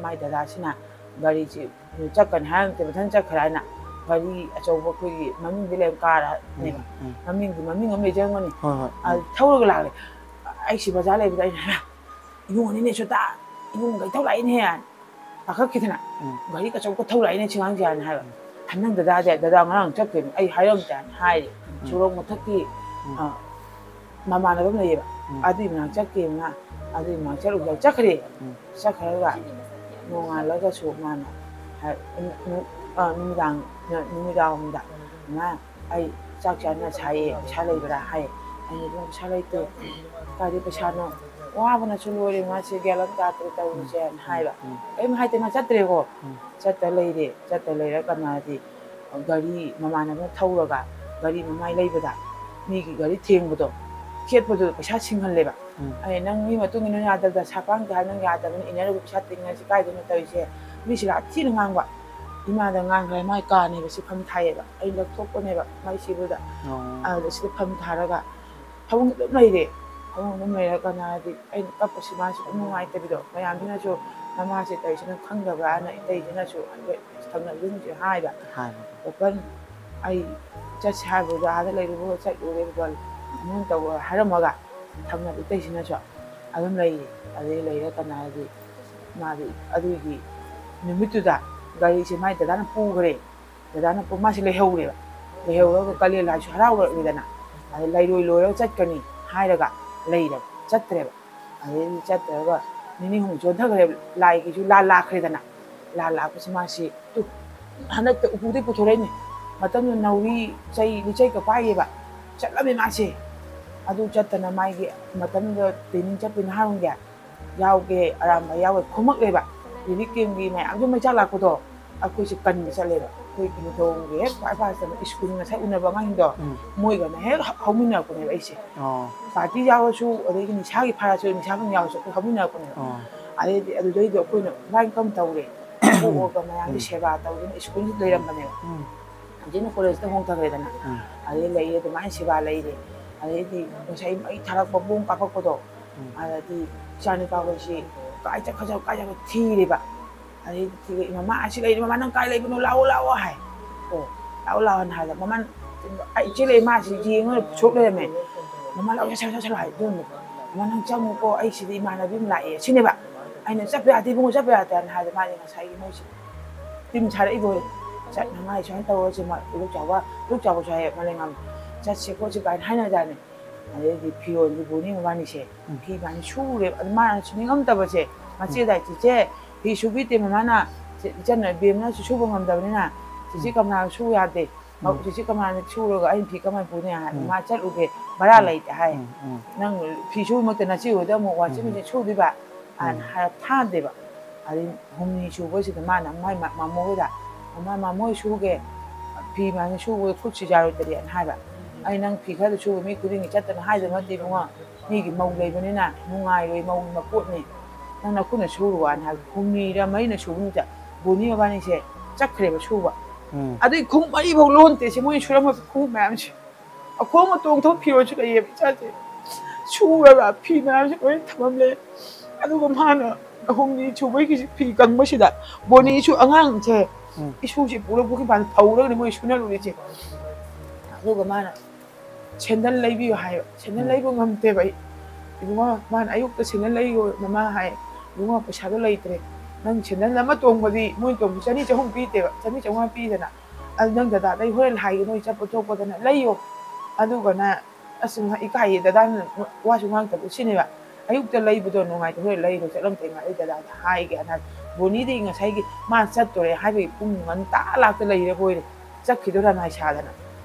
[SPEAKER 1] ꯃꯥꯏ ꯗꯗꯥꯁꯤꯅ ꯒꯥꯔꯤꯁꯤ ꯆꯠꯀꯅꯤ ꯍꯥꯏꯔ ꯅꯠꯇꯦ ꯃꯊꯟ ꯆꯠꯈ꯭ꯔꯦ ꯍꯥꯏꯅ ꯒꯥꯔꯤ ꯑꯆꯧꯕ ꯑꯩꯈꯣꯏꯒꯤ ꯃꯃꯤꯡꯗꯤ ꯂꯩꯕ ꯀꯥꯔꯅꯦꯕ ꯃꯃꯤꯡ ꯑꯃ ꯂꯩꯖꯔꯝꯒꯅꯤ ꯊꯧꯔꯒ ꯂꯥꯛꯂꯦ ꯑꯩꯁꯤ ꯕꯖꯥꯔ ꯂꯩꯕꯗ ꯑꯩꯅ ꯏꯕꯨꯡꯉꯣꯅꯤꯅꯦ ꯁꯨꯇꯥ ꯏꯕꯨꯡ ꯀꯩꯊꯧ ꯂꯥꯛꯏꯅꯦ ꯄꯥꯈꯠꯈꯤꯗꯅ ꯒꯥꯔꯤ ꯑꯆꯧꯕ ꯊꯧ ꯂꯥꯛꯏꯅꯦ ꯁꯤꯉꯥꯡꯁꯦ ꯍꯥꯏꯅ ꯍꯥꯏꯕ ꯅꯪ ꯗꯗꯥ ꯉꯔꯥꯡ ꯆꯠꯈ꯭ꯔꯦ ꯑꯩ ꯍꯥꯏꯔꯝꯗꯦ ꯍꯥꯏꯅ ꯍꯥꯏꯔꯦ ꯁꯣꯔꯣꯛ ꯃꯊꯛꯀꯤ ꯃꯃꯥꯟꯅꯕ ꯑꯃ ꯂꯩꯌꯦꯕ ꯑꯗꯨꯏ ꯃꯅꯥꯛ ꯆꯠꯀꯦꯅ ꯑꯗꯨꯏ ꯃꯅꯥꯛ ꯆꯠꯈ꯭ꯔꯒ ꯅꯣꯡꯉꯥꯜꯂꯒꯁꯨ ꯃꯥꯅ ꯅꯨꯃꯤꯗꯥꯡꯗ ꯃꯥ ꯑꯩ ꯆꯥꯛ ꯆꯥꯅꯁꯦ ꯍꯥꯏꯌꯦ ꯄꯩꯁꯥ ꯂꯩꯕ꯭ꯔꯥ ꯍꯥꯏꯌꯦ ꯑꯩꯅ ꯄꯩꯁꯥ ꯂꯩꯇꯦ ꯀꯥꯏꯗꯩ ꯄꯩꯁꯥꯅꯣ ꯋꯥꯕꯅꯁꯨ ꯂꯣꯏꯔꯦ ꯃꯥꯁꯦ ꯒ꯭ꯌꯥꯟ ꯑꯃ ꯇꯥꯗ꯭ꯔꯦ ꯇꯧꯔꯤꯁꯦꯅ ꯍꯥꯏꯕ ꯀꯔꯤꯝ ꯍꯥꯏꯗꯦ ꯃꯥ ꯆꯠꯇ꯭ꯔꯦꯀꯣ ꯆꯠꯇ ꯂꯩꯔ ꯀꯅꯥꯗꯤ ꯒꯥꯔꯤ ꯃꯃꯥꯟꯅꯕꯅ ꯊꯧꯔꯒ ꯒꯥꯔꯤ ꯃꯃꯥꯏ ꯂꯩꯕꯗ ꯃꯤꯒꯤ ꯒꯥꯔꯤ ꯊꯦꯡꯕꯗꯣ ꯈꯦꯠꯄꯗꯨ ꯄꯩꯁꯥ ꯁꯤꯡꯍꯜꯂꯦꯕ ꯑꯩ ꯅꯪ ꯃꯤ ꯃꯇꯨꯡ ꯏꯟꯅ ꯌꯥꯗꯕꯗ ꯁꯥꯄꯥꯡꯇ ꯍꯥꯏ ꯅꯪ ꯌꯥꯗꯕꯅꯤ ꯏꯟꯅꯔꯨꯕ ꯄꯩꯁꯥ ꯇꯤꯡꯉꯁꯤ ꯀꯥꯏꯗꯅꯣ ꯇꯧꯔꯤꯁꯦ ꯃꯤꯁꯤ ꯊꯤꯅ ꯉꯥꯡꯕ ꯏꯃꯥꯗ ꯉꯥꯡꯈ꯭ꯔꯦ ꯃꯥꯏ ꯀꯥꯅꯦꯕ ꯁꯤ ꯐꯝ ꯊꯥꯏꯌꯦꯕ ꯑꯩ ꯂꯧꯊꯣꯛꯄꯅꯦꯕ ꯃꯥꯏ ꯁꯤꯕꯨꯗ ꯑꯗꯨꯗ ꯁꯤꯗ ꯐꯝ ꯊꯥꯔꯒ ꯐꯃꯨꯡ ꯑꯗꯨꯝ ꯂꯩꯔꯦ ꯐꯃꯨꯡ ꯑꯗꯨꯝ ꯂꯩꯔ ꯀꯅꯥꯗꯤ ꯑꯩꯅ ꯀꯞꯄꯁꯤ ꯃꯥꯁꯤ ꯑꯗꯨꯝ ꯅꯨꯡꯉꯥꯏꯇꯕꯤꯗꯣ ꯃꯌꯥꯝꯁꯤꯅꯁꯨ ꯃꯃꯥꯁꯦ ꯇꯧꯔꯤꯁꯤꯅ ꯈꯪꯗꯕ꯭ꯔꯥꯅ ꯏꯇꯩꯁꯤꯅꯁꯨ ꯊꯪꯅꯕꯁꯤꯡꯁꯨ ꯍꯥꯏꯕ ꯋꯥꯈꯜ ꯑꯩ ꯆꯠꯁꯦ ꯍꯥꯏꯕꯗ ꯑꯥꯗ ꯂꯩꯔꯨꯕ ꯆꯠꯂꯨꯔꯦ ꯑꯗꯨꯝ ꯇꯧꯕ ꯍꯥꯏꯔꯝꯃꯒ ꯊꯪꯅꯕ ꯏꯇꯩꯁꯤꯅꯁꯨ ꯑꯗꯨꯝ ꯂꯩꯔꯤ ꯑꯗꯩ ꯂꯩꯔ ꯀꯅꯥꯗꯤ ꯃꯥꯗꯤ ꯑꯗꯨꯒꯤ ꯅꯨꯃꯤꯠꯇꯨꯗ ꯒꯥꯔꯤꯁꯦ ꯃꯥꯏ ꯗꯗꯥꯅ ꯄꯨꯈ꯭ꯔꯦ ꯃꯥꯁꯦ ꯂꯩꯍꯧꯔꯒ ꯀꯥꯂꯦꯟ ꯂꯥꯏꯁꯨ ꯍꯔꯥꯎꯔꯛꯂꯤꯗꯅ ꯑꯗꯩ ꯂꯩꯔꯣꯏ ꯂꯣꯏꯔꯒ ꯆꯠꯀꯅꯤ ꯍꯥꯏꯔꯒ ꯂꯩꯔꯕ ꯆꯠꯇ꯭ꯔꯦꯕ ꯑꯗꯩꯗꯤ ꯆꯠꯇ꯭ꯔꯒ ꯅꯤꯅꯤ ꯍꯨꯝꯅꯤ ꯆꯣꯟꯊꯈ꯭ꯔꯦꯕ ꯂꯥꯏꯒꯤꯁꯨ ꯂꯥꯟ ꯂꯥꯛꯈ꯭ꯔꯦꯗꯅ ꯂꯥꯟ ꯂꯥꯛꯄꯁꯤ ꯃꯥꯁꯤ ꯍꯟꯗꯛꯇ ꯎꯄꯨꯗꯩ ꯄꯨꯊꯣꯔꯛꯏꯅꯦ ꯃꯇꯝꯗꯨ ꯅꯥꯎꯔꯤ ꯂꯤꯆꯩꯒ ꯄꯥꯏꯌꯦꯕ ꯆꯠꯂꯝꯃꯦ ꯃꯥꯁꯦ ꯑꯗꯨ ꯆꯠꯇꯅ ꯃꯥꯒꯤ ꯃꯇꯝꯗꯨꯗ ꯇ꯭ꯔꯦꯅꯤꯡ ꯆꯠꯄ ꯅꯍꯥꯔꯣꯟꯒꯤ ꯌꯥꯎꯒꯦ ꯑꯔꯥꯝꯕ ꯌꯥꯎꯒꯦ ꯈꯨꯃꯛꯂꯦꯕ ꯔꯤꯂꯤꯐ ꯀꯦꯝꯒꯤ ꯃꯌꯥꯝꯁꯨ ꯃꯩꯆꯥꯛ ꯂꯥꯛꯄꯗꯣ ꯑꯩꯈꯣꯏꯁꯦ ꯀꯟꯕ ꯆꯠꯂꯦꯕ ꯑꯩꯈꯣꯏ ꯅꯤꯡꯊꯧꯒꯤ ꯍꯦꯛ ꯈ꯭ꯋꯥꯏ ꯐꯥꯔꯁꯇ ꯁ꯭ꯀꯨꯜ ꯉꯁꯥꯏ ꯎꯅꯕ ꯑꯉꯥꯡꯁꯤꯡꯗꯣ ꯃꯣꯏꯒꯅ ꯍꯦꯛ ꯍꯧꯃꯤꯟꯅꯔꯛꯄꯅꯦꯕ ꯑꯩꯁꯦ ꯄꯥꯔꯇꯤ ꯌꯥꯎꯔꯁꯨ ꯑꯗꯒꯤ ꯅꯤꯁꯥꯒꯤ ꯐꯥꯔꯁꯨ ꯅꯤꯁꯥꯕꯨꯡ ꯌꯥꯎꯔꯁꯨ ꯑꯩꯈꯣꯏ ꯍꯧꯃꯤꯟꯅꯔꯛꯄꯅꯦꯕ ꯑꯗꯩꯗꯤ ꯑꯗꯨꯗꯩꯗꯣ ꯑꯩꯈꯣꯏꯅ ꯂꯥꯏꯟ ꯀꯝ ꯇꯧꯔꯦ ꯄꯣꯛꯑꯒ ꯃꯌꯥꯝꯒꯤ ꯁꯦꯕꯥ ꯇꯧꯗꯅ ꯁ꯭ꯀꯨꯜꯁꯤ ꯂꯩꯔꯝꯕꯅꯦꯕ ꯍꯧꯖꯤꯛꯅ ꯀꯣꯂꯦꯖꯇ ꯍꯣꯡꯊꯈ꯭ꯔꯦꯗꯅ ꯑꯗꯩ ꯂꯩꯔꯦ ꯑꯗꯨꯃꯥꯏꯅ ꯁꯦꯕꯥ ꯂꯩꯔꯦ ꯑꯗꯩꯗꯤ ꯉꯁꯥꯏ ꯃꯩ ꯊꯥꯔꯛꯄ ꯕꯣꯝ ꯀꯥꯞꯄꯛꯄꯗꯣ ꯑꯗꯗꯤ ꯏꯆꯥꯅꯨꯄꯥꯈꯣꯏꯁꯤ ꯀꯥꯏ ꯆꯠꯈ꯭ꯔ ꯊꯤꯔꯦꯕ ꯑꯗꯩꯗꯤ ꯊꯤꯔꯦ ꯃꯃꯥ ꯑꯁꯤ ꯂꯩꯔꯤ ꯃꯃꯥ ꯅꯪ ꯀꯥꯏ ꯂꯩꯕꯅꯣ ꯂꯥꯛꯑꯣ ꯍꯥꯏ ꯂꯥꯛꯑꯣ ꯍꯥꯏꯗ ꯃꯃꯥ ꯑꯩ ꯏꯆꯦ ꯂꯩ ꯃꯥꯁꯤ ꯌꯦꯡꯉꯒ ꯁꯣꯛ ꯂꯩꯔꯝꯃꯦ ꯃꯃꯥ ꯂꯥꯛꯑꯣ ꯆꯠꯁꯜꯂꯣ ꯍꯥꯏ ꯑꯗꯨꯝ ꯃꯃꯥ ꯅꯪ ꯆꯪꯉꯨꯀꯣ ꯑꯩ ꯁꯤꯗ ꯏꯃꯥꯟꯅꯕꯤ ꯑꯃ ꯂꯥꯛꯑꯦ ꯁꯤꯅꯦꯕ ꯑꯩꯅ ꯆꯠꯄ ꯌꯥꯗꯦ ꯏꯕꯨꯡꯉꯣ ꯆꯠꯄ ꯌꯥꯗꯦꯅ ꯍꯥꯏꯗ ꯃꯥꯗꯤ ꯉꯁꯥꯏꯒꯤ ꯃꯣꯏꯁꯤ ꯇꯤꯝ ꯁꯥꯔꯛꯏꯕꯣꯏ ꯆꯠꯅꯉꯥꯏ ꯁꯨꯃꯥꯏꯅ ꯇꯧꯔꯁꯤ ꯂꯨꯛ ꯆꯥꯎꯕꯁꯨ ꯍꯥꯏꯌꯦ ꯃꯥꯂꯦꯝꯉꯥꯝ ꯆꯠꯁꯤ ꯈꯣꯠꯁꯤ ꯀꯥꯏꯅ ꯍꯥꯏꯅꯖꯥꯠꯅꯤ ꯑꯗꯩꯗꯤ ꯐꯤꯔꯣꯜꯗꯤ ꯕꯣꯅꯤ ꯃꯕꯥꯅꯤꯁꯦ ꯐꯤ ꯃꯥꯅꯤ ꯁꯨꯔꯦꯕ ꯑꯗꯨ ꯃꯥꯅ ꯁꯨꯅꯤꯡꯉꯝꯗꯕꯁꯦ ꯃꯆꯦꯗ ꯆꯤꯆꯦ ꯐꯤ ꯁꯨꯕꯤꯗꯦ ꯃꯃꯥꯅ ꯏꯆꯟꯅ ꯕꯦꯝꯅꯁꯨ ꯁꯨꯕ ꯉꯝꯗꯕꯅꯤ나 ꯆꯤꯆꯦ ꯀꯃꯅꯥ ꯁꯨ ꯌꯥꯗꯦ ꯆꯤꯆꯦ ꯀꯃꯅꯥ ꯁꯨꯔꯒ ꯑꯩꯅ ꯐꯤ ꯀꯃꯥꯏꯅ ꯄꯨꯅꯤ ꯍꯥꯏ ꯃꯥ ꯆꯠꯂꯨꯒꯦ ꯚꯔꯥ ꯂꯩꯇꯦ ꯍꯥꯏ ꯅꯪ ꯐꯤ ꯁꯨꯕꯃꯛꯇ ꯅꯆꯦ ꯍꯣꯏꯗ ꯑꯃꯨꯛ ꯋꯥꯆꯤꯡ ꯃꯦꯆꯤꯟ ꯁꯨꯗꯣꯏꯕ ꯍꯥꯏꯔ ꯊꯥꯗꯦꯕ ꯑꯗꯩ ꯍꯨꯝꯅꯤ ꯁꯨꯕꯁꯤꯗ ꯃꯥꯅ ꯃꯥꯏ ꯃꯥꯃꯣ ꯍꯣꯏꯗ ꯃꯥꯃꯣ ꯍꯣꯏ ꯁꯨꯒꯦ ꯐꯤ ꯃꯥꯅ ꯁꯨꯕ ꯈꯨꯠꯁꯤ ꯌꯥꯔꯣꯏꯗ꯭ꯔꯦꯅ ꯍꯥꯏꯕ ꯑꯩ ꯅꯪ ꯐꯤ ꯈꯔꯗ ꯁꯨꯕ ꯃꯤ ꯈꯨꯗꯤꯡꯒꯤ ꯆꯠꯇꯅ ꯍꯥꯏꯗꯕ ꯅꯠꯇꯦ ꯏꯕꯨꯡꯉꯣ ꯃꯤꯒꯤ ꯃꯧ ꯂꯩꯕꯅꯤꯅ ꯅꯨꯡꯉꯥꯏꯔꯣꯏ ꯃꯧꯒꯤ ꯃꯄꯣꯠꯅꯤ ꯅꯪ ꯅꯈꯨꯠꯅ ꯁꯨꯔꯨꯅ ꯍꯥꯏꯕ ꯍꯨꯝꯅꯤꯔ ꯃꯔꯤꯅ ꯁꯨꯕ ꯅꯨꯃꯤꯠꯇ ꯕꯣꯅꯤ ꯃꯕꯥꯅꯤꯁꯦ ꯆꯠꯈ꯭ꯔꯦꯕ ꯁꯨꯕ ꯑꯗꯨꯏ ꯈꯣꯡꯎꯞ ꯃꯔꯤꯐꯥꯎ ꯂꯣꯟꯗꯦꯁꯦ ꯃꯣꯏ ꯁꯨꯔꯝꯕ ꯈꯣꯡꯎꯞ ꯃꯌꯥꯝꯁꯦ ꯑꯈꯣꯡꯕ ꯇꯣꯡꯊꯣꯛ ꯐꯤꯔꯣꯜꯁꯨ ꯂꯩꯌꯦꯕ ꯏꯆꯥꯁꯦ ꯁꯨꯔꯒ ꯐꯤ ꯃꯌꯥꯝꯁꯦ ꯂꯣꯏ ꯊꯝꯃꯝꯂꯦ ꯑꯗꯨꯒ ꯃꯥꯅ ꯍꯨꯝꯅꯤ ꯁꯨꯕꯒꯤ ꯐꯤ ꯀꯪꯕꯁꯤꯗ ꯕꯣꯅꯤꯁꯨ ꯑꯉꯥꯡꯁꯦ ꯏꯁꯨꯁꯦ ꯄꯨꯔꯛ ꯄꯨꯈꯤꯕ ꯊꯧꯔꯒꯅꯤ ꯃꯣꯏ ꯁꯨꯅꯔꯨꯔꯤꯁꯦ ꯑꯗꯨꯒ ꯃꯥꯅ ꯁꯦꯟꯗꯜ ꯂꯩꯕꯤꯌꯨ ꯍꯥꯏꯕ ꯁꯦꯟꯗꯜ ꯂꯩꯕ ꯉꯝꯗꯦꯕ ꯑꯩ 이봉아, 만 아육도 senel laigo mama hai 이봉아 paisa도 leitре nang senel ama tongbadi moi tong chani chahum pi te chani chawha pi dana al nang dada dai horel hai noi chapo chokpo dana laiyo aduga na asung ikai dada wa su ngang ta sine ba ayukta laibudo nongai to horel laido chalam te ngai dada hai ge na boni de nga sai gi ma chat tore hai be pung ngan ta la ta laire boire chakhido na sa dana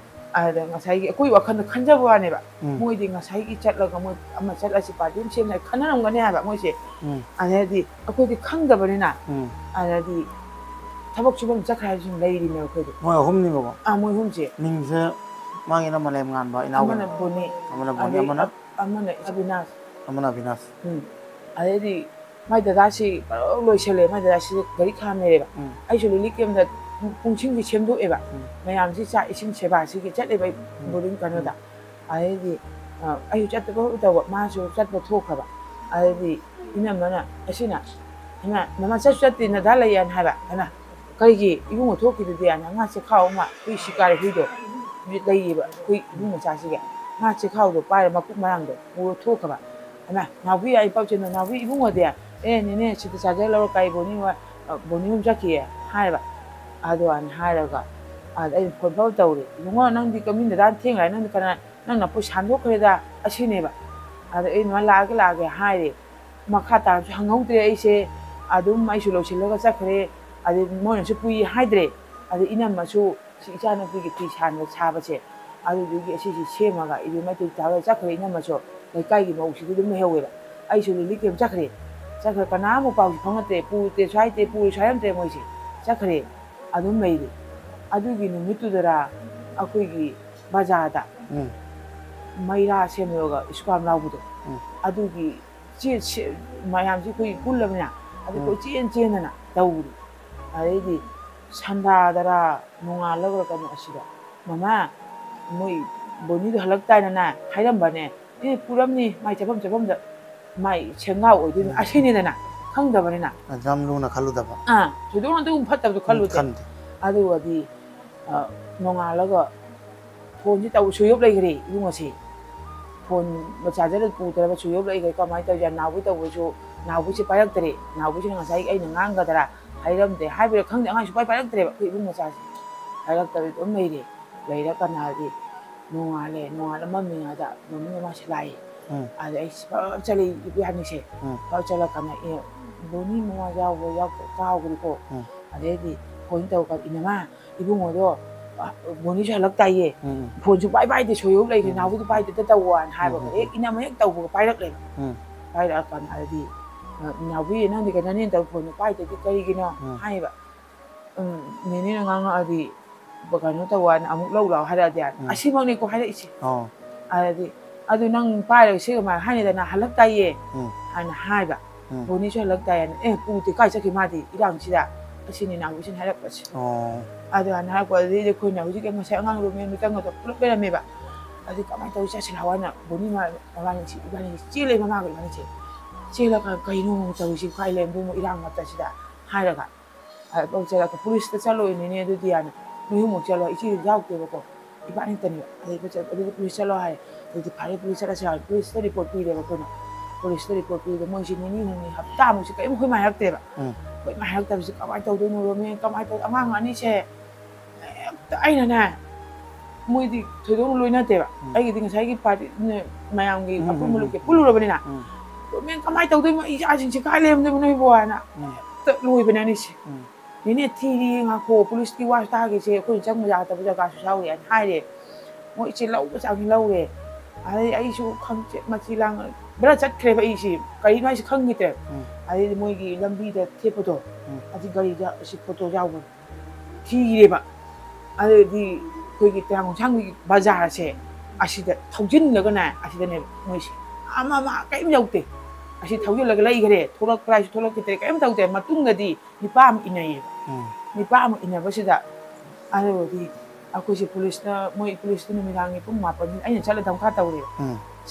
[SPEAKER 1] ada ngasai akoi wakhana khanjaba wane ba moi di ngasai gi chatlaga moi ama chatlasi party sem na khananam gane ha ba moi se anadi akoi di khangdaba ni na anadi thabak chubam chakha jin leiri me akoi di
[SPEAKER 2] moi hum ni ba
[SPEAKER 1] moi hum je
[SPEAKER 2] ning se mangi na malem ngan ba ina
[SPEAKER 1] amana boni amana abinas
[SPEAKER 2] binas
[SPEAKER 1] anadi mai dada si loisele mai dada si gari khamere ba ai so lili kem da ꯄꯨꯡꯁꯤꯡꯒꯤ ꯁꯦꯝꯗꯣꯛꯑꯦꯕ ꯃꯌꯥꯝꯁꯤ ꯆꯥꯛ ꯏꯁꯤꯡ ꯁꯦꯕꯥꯁꯤꯒꯤ ꯆꯠꯂꯦꯕ boarding ꯀꯩꯅꯣꯗ ꯑꯗꯩꯗꯤ ꯑꯩꯁꯨ ꯆꯠꯇꯕ ꯇꯧꯕ ꯃꯥꯁꯨ ꯆꯠꯄ ꯊꯣꯛꯈ꯭ꯔꯕ ꯑꯗꯩꯗꯤ ꯏꯅꯝꯃꯅ ꯑꯁꯤꯅ ꯃꯃꯥ ꯆꯠꯁꯨ ꯆꯠꯇꯦ ꯅꯗꯥ ꯂꯩꯌꯥꯅ ꯍꯥꯏꯕ ꯑꯩꯅ ꯀꯔꯤꯒꯤ ꯏꯕꯨꯡꯉꯣ ꯊꯣꯛꯈꯤꯗꯨꯗꯤ ꯑꯅ ꯉꯥ ꯆꯦꯈꯥꯎ ꯑꯃ ꯍꯨꯏ ꯁꯤꯀꯥꯔꯤ ꯍꯨꯏꯗꯣ ꯂꯩꯌꯦꯕ ꯍꯨꯏ ꯏꯕꯨꯡ ꯃꯆꯥꯁꯤꯒ ꯉꯥ ꯆꯦꯈꯥꯎꯗꯣ ꯄꯥꯏꯔ ꯃꯀꯨꯞ ꯃꯔꯥꯡꯗꯣ ꯄꯨꯔ ꯊꯣꯛꯈ꯭ꯔꯕ ꯑꯩꯅ ꯅꯥꯎꯕꯤ ꯑꯩ ꯄꯥꯎꯆꯦꯟꯗ ꯅꯥꯎꯕꯤ ꯏꯕꯨꯡꯉꯣꯗꯤ ꯅꯦꯅꯦ ꯁꯤꯗ ꯆꯥꯔꯖꯔ ꯂꯧꯔ ꯀꯥꯏ ꯕꯣꯅꯤ ꯍꯣꯝ ꯆꯠꯈꯤꯌꯦ ꯍꯥꯏꯔꯕ ꯑꯗꯣ ꯑꯅ ꯍꯥꯏꯔꯒ ꯑꯩ ꯐꯣꯟ ꯐꯥꯎ ꯇꯧꯔꯦ ꯏꯕꯨꯡꯉꯣ ꯅꯪꯗꯤ ꯀꯃꯤꯟꯗꯗꯥ ꯊꯦꯡꯉꯥꯏ ꯅꯪꯗꯤ ꯀꯅꯥ ꯅꯪꯅ ꯄꯣꯏ ꯁꯥꯟꯗꯣꯛꯈ꯭ꯔꯦꯗ ꯑꯁꯤꯅꯦꯕ ꯑꯗ ꯑꯩ ꯃꯥ ꯂꯥꯛꯑꯒꯦ ꯍꯥꯏꯔꯦ ꯃꯈꯥ ꯇꯥꯔꯁꯨ ꯍꯪꯍꯧꯗ꯭ꯔꯦ ꯑꯩꯁꯦ ꯑꯗꯨꯝ ꯑꯩꯁꯨ ꯂꯣꯏꯁꯤꯜꯂꯒ ꯆꯠꯈ꯭ꯔꯦ ꯑꯗꯩ ꯃꯣꯏꯅꯁꯨ ꯄꯨꯏ ꯍꯥꯏꯗ꯭ꯔꯦ ꯑꯗꯩ ꯏꯅꯝꯃꯁꯨ ꯁꯤ ꯏꯆꯥꯅꯨꯄꯤꯒꯤ ꯐꯤ ꯁꯥꯕꯁꯦ ꯑꯗꯨꯗꯨꯒꯤ ꯑꯁꯤꯁꯤ ꯁꯦꯝꯃꯒ ꯏꯕꯦꯝ ꯃꯩꯇꯩ ꯇꯥꯔꯒ ꯆꯠꯈ꯭ꯔꯦꯏꯅꯝꯃꯁꯨ ꯂꯩꯀꯥꯏꯒꯤ ꯃꯧꯁꯤꯗꯤ ꯑꯗꯨꯝ ꯂꯩꯍꯧꯋꯦꯕ ꯑꯩꯁꯨ ꯂꯤꯂꯤ ꯀꯦꯝ ꯆꯠꯈ꯭ꯔꯦ ꯀꯅꯥꯃꯨꯛ ꯄꯥꯎꯁꯤ ꯐꯪꯉꯛꯇ꯭ꯔꯦ ꯄꯨꯔꯨꯁꯨ ꯍꯥꯏꯔꯝꯗ꯭ꯔꯦ ꯃꯣꯏꯁꯦ ꯆꯠꯈ꯭ꯔꯦ ꯑꯗꯨꯝ ꯂꯩꯔꯤ ꯑꯗꯨꯒꯤ ꯅꯨꯃꯤꯠꯇꯨꯗꯔ ꯑꯩꯈꯣꯏꯒꯤ ꯕꯖꯥꯔꯗ ꯃꯩꯔꯥ ꯁꯦꯝꯂꯒ ꯏꯁꯀ꯭ꯋꯥꯝ ꯂꯥꯎꯕꯗꯣ ꯑꯗꯨꯒꯤ ꯃꯌꯥꯝꯁꯤ ꯑꯩꯈꯣꯏ ꯄꯨꯜꯂꯕꯅꯤꯅ ꯑꯗꯨ ꯑꯩꯈꯣꯏ ꯆꯦꯟꯗꯅ ꯇꯧꯔꯤ ꯑꯗꯩꯗꯤ ꯁꯟꯗꯥꯗꯔ ꯅꯣꯡꯉꯥꯜꯂꯒ ꯀꯩꯅꯣ ꯑꯁꯤꯗ ꯃꯃꯥ ꯃꯣꯏ ꯕꯣꯅꯤꯗꯣ ꯍꯜꯂꯛꯇꯥꯏꯅ ꯍꯥꯏꯔꯝꯕꯅꯦ ꯄꯨꯔꯝꯅꯤ ꯃꯥꯏ ꯆꯠꯐꯝꯗ ꯃꯥꯏ ꯁꯦꯡꯒꯥꯎ ꯑꯣꯏꯗꯣꯏꯅꯤ ꯑꯁꯤꯅꯤꯗꯅ ꯈꯪꯗꯕꯅꯤ나
[SPEAKER 2] ꯌꯥꯝ ꯂꯨꯅ ꯈꯜꯂꯨꯗꯕ
[SPEAKER 1] ꯊꯣꯏꯗꯣꯛꯅ ꯑꯗꯨꯒꯨꯝꯕ ꯐꯠꯇꯕꯗꯣ ꯈꯜꯂꯨꯗꯦ ꯑꯗꯨꯒꯗꯤ ꯅꯣꯡꯉꯥꯜꯂꯒ ꯐꯣꯟꯁꯤ ꯁꯨꯏꯑꯣꯞ ꯂꯩꯈ꯭ꯔꯦ ꯏꯕꯨꯡꯉꯣꯁꯤ ꯐꯣꯟ ꯆꯥꯔꯖꯔ ꯄꯨꯗ꯭ꯔꯕ ꯁꯨꯏꯑꯣꯞ ꯂꯩꯈ꯭ꯔꯦ ꯀꯃꯥꯏꯅ ꯇꯧꯔꯤꯖꯥ ꯅꯥꯎꯕꯤ ꯇꯧꯕꯁꯨ ꯅꯥꯎꯕꯤꯁꯤ ꯄꯥꯏꯔꯛꯇ꯭ꯔꯦ ꯅꯥꯎꯕꯤꯁꯤꯅ ꯉꯁꯥꯏ ꯑꯩꯅ ꯉꯥꯡꯒꯗ꯭ꯔꯥ ꯍꯥꯏꯔꯝꯗꯦ ꯍꯥꯏꯕꯤꯔ ꯈꯪꯗꯦ ꯑꯉꯥꯡ ꯁꯨꯡꯄꯥꯏ ꯄꯥꯏꯔꯛꯇ꯭ꯔꯦꯕ ꯑꯩꯈꯣꯏ ꯏꯕꯨꯡ ꯃꯆꯥꯁꯤ ꯄꯥꯏꯔꯛꯇꯕꯤ ꯑꯗꯨꯝ ꯂꯩꯔꯀꯥꯟꯗꯗꯤ ꯅꯣꯡꯉꯥꯜꯂ ꯃꯝꯃꯤꯉꯩꯗ ꯃꯃꯤ ꯃꯃꯥꯁꯤ ꯂꯥꯛꯏ ꯑꯗ ꯑꯩ ꯄꯞ ꯆꯠꯂꯤ ꯏꯕꯥꯅꯤꯁꯦ ꯄꯞ ꯆꯠꯂꯀꯥꯟꯗ ꯕꯣꯅꯤ ꯃꯃꯥ ꯌꯥꯎꯕ ꯀꯥꯎꯈ꯭ꯔꯦꯀꯣ ꯑꯗꯩꯗꯤ ꯐꯣꯟ ꯇꯧꯔꯀꯥꯟꯗ ꯏꯅꯝꯃ ꯏꯕꯨꯡꯉꯣꯗꯣ ꯕꯣꯅꯤꯁꯨ ꯍꯜꯂꯛꯇꯥꯏꯌꯦ ꯐꯣꯟꯁꯨ ꯄꯥꯏꯗꯦ ꯁꯣꯏꯌꯣꯞ ꯂꯩꯈ꯭ꯔꯦ ꯅꯥꯎꯕꯤꯗꯨ ꯄꯥꯏꯗꯦꯗ ꯇꯧꯋꯣꯅ ꯍꯥꯏꯕꯒ ꯏꯅꯝꯃ ꯍꯦꯛ ꯇꯧꯕꯒ ꯄꯥꯏꯔꯛꯂꯦꯕ ꯄꯥꯏꯔꯛꯑꯀꯥꯟꯗ ꯑꯗꯨꯗꯤ ꯅꯥꯎꯕꯤ ꯅꯪꯗꯤ ꯀꯩꯅꯣꯅꯦꯅ ꯇꯧ ꯐꯣꯟꯗꯣ ꯄꯥꯏꯗ꯭ꯔꯗꯤ ꯀꯔꯤꯒꯤꯅꯣ ꯍꯥꯏꯕ ꯅꯦꯅꯦꯅ ꯉꯥꯡꯉꯛꯑꯗꯤ ꯀꯩꯅꯣ ꯇꯧꯋꯥꯅ ꯑꯃꯨꯛ ꯂꯧ ꯂꯥꯎ ꯍꯥꯏꯔꯛꯑꯗꯤ ꯑꯁꯤꯃꯛꯅꯤꯀꯣ ꯍꯥꯏꯔꯛꯏꯁꯦ ꯑꯗꯨꯗꯤ ꯑꯗꯨ ꯅꯪ ꯄꯥꯏꯔꯒ ꯁꯤ ꯀꯃꯥꯏꯅ ꯍꯥꯏꯅꯤꯗꯅ ꯍꯜꯂꯛꯇꯥꯏꯌꯦ ꯍꯥꯏꯅ ꯍꯥꯏꯕ ꯕꯣꯅꯤꯁꯨ ꯍꯜꯂꯛꯇꯥꯏꯌꯦꯅ ꯄꯨꯗꯦ ꯀꯥꯏ ꯆꯠꯈꯤ ꯃꯥꯗꯤ ꯏꯔꯥꯡꯁꯤꯗ ꯑꯁꯤꯅꯤ ꯅꯥꯎꯕꯤꯁꯤꯅ ꯍꯥꯏꯔꯛꯄꯁꯦ ꯑꯗꯨꯃꯥꯏꯅ ꯍꯥꯏꯔꯛꯄ ꯑꯗꯨꯗꯩꯗꯤ ꯑꯩꯈꯣꯏꯅ ꯍꯧꯖꯤꯛ ꯉꯁꯥꯏ ꯑꯉꯥꯡ ꯔꯣꯃꯦꯟ ꯃꯤꯇꯪꯒꯗꯣ ꯄꯨꯂꯞ ꯂꯩꯔꯝꯃꯦꯕ ꯑꯗꯨ ꯀꯃꯥꯏꯅ ꯇꯧꯔꯤ ꯆꯠꯁꯤ ꯂꯥꯛꯑꯣꯅ ꯕꯣꯅꯤ ꯃꯕꯥꯅꯤꯁꯤ ꯏꯕꯥꯅꯤꯁꯤ ꯆꯦꯜꯂꯦ ꯃꯃꯥꯒ ꯏꯕꯥꯅꯤꯁꯦ ꯆꯦꯜꯂꯒ ꯀꯩꯅꯣ ꯇꯧꯔꯤꯁꯤ ꯀꯥꯏ ꯂꯩꯔꯝꯗꯣꯏꯅꯣ ꯏꯔꯥꯡ ꯃꯔꯛꯇꯁꯤꯗ ꯍꯥꯏꯔꯒ ꯆꯠꯂꯒ ꯄꯨꯂꯤꯁꯇ ꯆꯠꯂꯣꯏꯅꯦ ꯑꯗꯨꯗꯤ ꯌꯥꯅ ꯅꯣꯏꯍꯨꯝꯃꯨꯛ ꯆꯠꯂꯣ ꯏꯆꯦ ꯌꯥꯎꯗꯦꯕꯀꯣ ꯏꯕꯥꯅꯤꯇꯅꯦꯕ ꯑꯗꯨꯗꯤ ꯄꯨꯂꯤꯁ ꯆꯠꯂꯣ ꯍꯥꯏ ꯑꯗꯨꯗꯤ ꯐꯔꯦ ꯄꯨꯂꯤꯁ ꯆꯠꯂꯁꯤ ꯍꯥꯏ ꯄꯨꯂꯤꯁꯇ ꯔꯤꯄꯣꯔꯠ ꯄꯤꯔꯦꯕ ꯑꯩꯈꯣꯏꯅ ꯄꯨꯂꯤꯁꯇ ꯔꯤꯄꯣꯔꯠ ꯄꯤꯕꯗ ꯃꯣꯏꯁꯤ ꯅꯤꯅꯤ ꯍꯨꯝꯅꯤ ꯍꯞꯇꯥꯃꯨꯛꯁꯤ ꯀꯔꯤꯝ ꯑꯩꯈꯣꯏ ꯍꯥꯏꯔꯛꯇꯦꯕ ꯑꯩꯈꯣꯏ ꯍꯥꯏꯔꯛꯇꯕꯁꯤ ꯀꯃꯥꯏꯅ ꯇꯧꯗꯣꯏꯅꯣ ꯃꯦ ꯀꯃꯥꯏꯅ ꯇꯧ ꯑꯉꯥꯡ ꯑꯅꯤꯁꯦ ꯍꯦꯛꯇ ꯑꯩꯅꯅꯦ ꯃꯣꯏꯗꯤ ꯊꯣꯏꯗꯣꯛꯅ ꯂꯣꯏꯅꯗꯦꯕ ꯑꯩꯒꯤꯗꯤ ꯉꯁꯥꯏꯒꯤ ꯄꯥꯔꯇꯤ ꯃꯌꯥꯝꯒꯤ ꯑꯄꯨꯟꯕ ꯂꯨꯞꯀꯤ ꯄꯨꯜꯂꯨꯔꯕꯅꯤꯅ ꯃꯦ ꯀꯃꯥꯏꯅ ꯇꯧꯗꯣꯏꯅꯣ ꯏꯆꯥꯁꯤꯡꯁꯦ ꯀꯥꯏ ꯂꯩꯔꯝꯗꯣꯏꯅꯣ ꯅꯣꯏꯕꯨ ꯍꯥꯏꯅ ꯍꯦꯛꯇ ꯂꯣꯏꯕꯅꯦ ꯑꯅꯤꯁꯦ ꯅꯦꯅꯦ ꯊꯤꯔꯤ ꯉꯥꯈꯣ ꯄꯨꯂꯤꯁꯀꯤ ꯋꯥꯁꯨ ꯇꯥꯈꯤꯁꯦ ꯑꯩꯈꯣꯏ ꯆꯪꯕ ꯌꯥꯗꯕ ꯖꯒꯥꯁꯨ ꯌꯥꯎꯔꯤ ꯍꯥꯏꯅ ꯍꯥꯏꯔꯦ ꯃꯣꯏ 이제 ꯂꯧꯕ ꯆꯥꯡ ꯂꯧꯔꯦ ꯑꯗꯩ ꯑꯩꯁꯨ ꯈꯪꯆꯦꯠ ꯃꯆꯤ ꯂꯥꯡ ꯕꯔ ꯆꯠꯈ꯭ꯔꯦꯕ ꯑꯩꯁꯤ ꯀꯔꯤꯅꯣ ꯍꯥꯏꯁꯤ ꯈꯪꯈꯤꯗ꯭ꯔꯦ ꯑꯗꯩꯗꯤ ꯃꯣꯏꯒꯤ ꯂꯝꯕꯤꯗ ꯊꯦꯠꯄꯗꯣ ꯑꯁꯤ ꯒꯥꯔꯤꯗ ꯑꯁꯤ ꯐꯣꯇꯣ ꯌꯥꯎꯕꯅꯤ ꯊꯤꯔꯦꯕ ꯑꯗꯩꯗꯤ ꯑꯩꯈꯣꯏꯒꯤ ꯇꯌꯥꯡꯈꯣꯡꯁꯥꯡꯒꯤ ꯕꯖꯥꯔꯁꯦ ꯑꯁꯤꯗ ꯊꯧꯖꯤꯜꯂꯒꯅꯦ ꯑꯁꯤꯗꯅꯦꯕ ꯃꯣꯏꯁꯦ ꯑꯃ ꯀꯔꯤꯝ ꯌꯧꯗꯦ ꯑꯁꯤ ꯊꯧꯖꯤꯜꯂꯒ ꯂꯩꯈ꯭ꯔꯦ ꯊꯣꯛꯂꯛꯄ꯭ꯔꯥ ꯍꯥꯏꯁꯨ ꯊꯣꯛꯂꯛꯈꯤꯗ꯭ꯔꯦ ꯀꯔꯤꯝ ꯇꯧꯗꯦ ꯃꯇꯨꯡꯗꯗꯤ ꯅꯤꯄꯥ ꯑꯃ ꯏꯟꯅꯩꯌꯦꯕ ꯅꯤꯄꯥ ꯑꯃ ꯏꯟꯅꯕꯁꯤꯗ ꯑꯗꯨꯕꯨꯗꯤ ꯑꯩꯈꯣꯏꯁꯦ ꯄꯨꯂꯤꯁꯅ ꯃꯣꯏ ꯄꯨꯂꯤꯁꯇ ꯅꯨꯃꯤꯗꯥꯡꯒꯤ ꯄꯨꯡ 8 ꯑꯩꯅ ꯆꯠꯂ ꯙꯝꯀꯥ ꯇꯧꯔꯦꯕ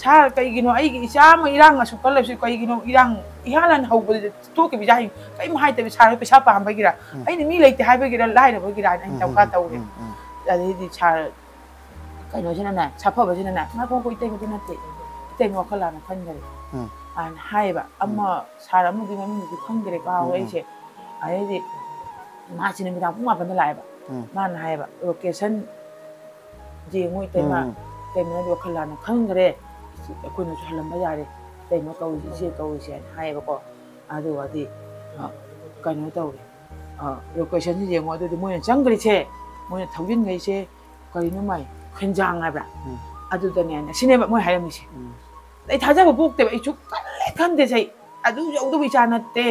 [SPEAKER 1] ꯁꯥꯔ ꯀꯩꯒꯤꯅꯣ ꯑꯩꯒꯤ ꯏꯆꯥ ꯑꯃ ꯏꯔꯥꯡ ꯑꯁꯨꯛ ꯀꯜꯂꯕꯁꯤ ꯀꯩꯒꯤꯅꯣ ꯏꯔꯥꯡ ꯏꯍꯥꯟ ꯍꯧꯕꯗ ꯊꯣꯛꯈꯤꯕ ꯏꯆꯥꯁꯤꯡ ꯀꯔꯤꯝ ꯍꯥꯏꯗꯕꯤ ꯁꯥꯔ ꯄꯩꯁꯥ ꯄꯥꯝꯕꯒꯤꯔ ꯑꯩꯅ ꯃꯤ ꯂꯩꯇꯦ ꯍꯥꯏꯕꯒꯤꯔ ꯂꯥꯏꯔꯕꯒꯤꯔ ꯑꯩꯅ ꯙꯝꯀꯥ ꯇꯧꯔꯦꯕ ꯑꯗꯩꯗꯤ ꯁꯥꯔ ꯀꯩꯅꯣꯁꯤꯅꯅꯦ ꯁꯥꯐꯕꯁꯤꯅꯅꯦ ꯉꯥꯏꯈꯣ ꯏꯇꯩꯃꯗꯤ ꯅꯠꯇꯦ ꯏꯇꯩꯃ ꯋꯥꯈꯜ ꯂꯥꯟꯅ ꯈꯟꯈꯔꯦ ꯍꯥꯏꯅ ꯍꯥꯏꯌꯦꯕ ꯑꯃ ꯁꯥꯔ ꯑꯃꯗꯤ ꯃꯃꯤꯡꯗꯤ ꯈꯪꯗ꯭ꯔꯦ ꯀꯥꯎꯔꯦ ꯑꯩꯁꯦ ꯑꯗꯩꯗꯤ ꯃꯥꯁꯤ ꯅꯨꯃꯤꯗꯥꯡ ꯄꯨꯡ 8ꯗ ꯂꯥꯛꯑꯦꯕ ꯃꯥꯅ ꯍꯥꯏꯌꯦꯕ ꯂꯣꯀꯦꯁꯟ ꯌꯦꯡꯉꯣ 이때만ꯅꯗꯤ ꯋꯥꯈꯜ ꯂꯥꯟꯅ ꯈꯪꯈ꯭ꯔꯦ ꯑꯩꯈꯣꯏꯅꯁꯨ ꯍꯜꯂꯝꯕ ꯌꯥꯔꯦ 이때만 ꯀꯧꯔꯤꯁꯤ ꯏꯆꯦ ꯀꯧꯔꯤꯁꯤ ꯍꯥꯏꯅ ꯍꯥꯏꯌꯦꯕꯀꯣ ꯑꯗꯨꯒꯗꯤ ꯀꯩꯅꯣ ꯇꯧꯔꯦ ꯂꯣꯀꯦꯁꯟꯁꯤ ꯌꯦꯡꯉꯣ ꯑꯗꯨꯗꯤ ꯃꯣꯏꯅ ꯆꯪꯈ꯭ꯔꯤꯁꯦ ꯃꯣꯏꯅ ꯊꯧꯖꯤꯟꯈꯩꯁꯦ ꯀꯔꯤꯅꯣ ꯃꯥꯏ ꯈꯦꯟꯖꯥꯡ ꯍꯥꯏꯕ꯭ꯔꯥ ꯑꯗꯨꯗꯅꯦ ꯁꯤꯅꯦꯕ ꯃꯣꯏ ꯍꯥꯏꯔꯝꯃꯤꯁꯦ ꯑꯩ ꯊꯥꯖꯕ ꯄꯣꯛꯇꯦꯕ ꯑꯩꯁꯨ ꯀꯜꯂꯦ ꯈꯟꯗꯦꯁꯦ ꯑꯗꯨ ꯌꯧꯗꯕ ꯏꯆꯥ ꯅꯠꯇꯦ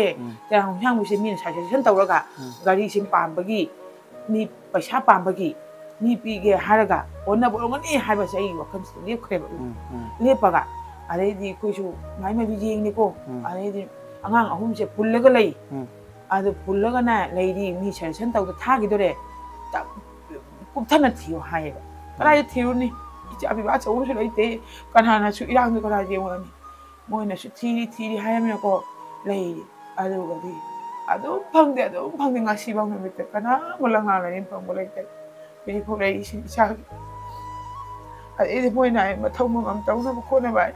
[SPEAKER 1] ꯇꯌꯥꯡꯈꯣꯡꯁꯥꯡꯕꯁꯦ ꯃꯤꯅ ꯁꯖꯦꯁꯟ ꯇꯧꯔꯒ ꯒꯥꯔꯤꯁꯤ ꯄꯥꯝꯕꯒꯤ ꯃꯤ ꯄꯩꯁꯥ ꯄꯥꯝꯕꯒꯤ ꯃꯤ ꯄꯤꯒꯦ ꯍꯥꯏꯔꯒ ꯍꯣꯠꯅꯕ ꯑꯣꯏꯔꯝꯒꯅꯤ ꯍꯥꯏꯕꯁꯦ ꯑꯩꯒꯤ ꯋꯥꯈꯜꯁꯤꯗ ꯂꯦꯞꯈ꯭ꯔꯦꯕ ꯂꯦꯞꯄꯒ ꯑꯗꯩꯗꯤ ꯑꯩꯈꯣꯏꯁꯨ ꯃꯥꯏ ꯃꯥꯏꯕꯤ ꯌꯦꯡꯅꯤꯀꯣ ꯑꯗꯩꯗꯤ ꯑꯉꯥꯡ ꯑꯍꯨꯝꯁꯦ ꯄꯨꯜꯂꯒ ꯂꯩ ꯑꯗꯨ ꯄꯨꯜꯂꯒꯅꯦ ꯂꯩꯔꯤ ꯃꯤ ꯁꯖꯦꯁꯟ ꯇꯧꯗ ꯊꯥꯈꯤꯗꯣꯔꯦ ꯀꯨꯞꯊꯅ ꯊꯤꯌꯨ ꯍꯥꯏꯌꯦꯕ ꯀꯗꯥꯏꯗ ꯊꯤꯔꯨꯅꯤ ꯏꯆꯥ ꯄꯤꯕ ꯑꯆꯧꯕꯁꯨ ꯂꯩꯇꯦ ꯀꯅꯥꯅꯁꯨ ꯏꯔꯥꯡꯗꯣ ꯀꯅꯥ ꯌꯦꯡꯉꯨꯔꯅꯤ ꯃꯣꯏꯅꯁꯨ ꯊꯤꯔꯤ ꯍꯥꯏꯔꯝꯃꯤꯅꯀꯣ ꯂꯩꯔꯤ ꯑꯗꯨꯒꯗꯤ ꯑꯗꯨꯝ ꯐꯪꯗꯦ ꯉꯁꯤꯐꯥꯎ ꯅꯨꯃꯤꯠꯇ ꯀꯅꯥꯝꯕ ꯂꯪꯉꯥꯜꯂꯅꯤ ꯐꯪꯕ ꯂꯩꯇꯦ ꯍꯧꯖꯤꯛꯐꯥꯎ ꯂꯩꯔꯤꯁꯤꯡ ꯏꯆꯥꯒꯤ ꯑꯗꯩꯗꯤ ꯃꯣꯏꯅ ꯃꯊꯧ ꯃꯉꯝ ꯇꯧꯅꯕ ꯈꯣꯠꯅꯕ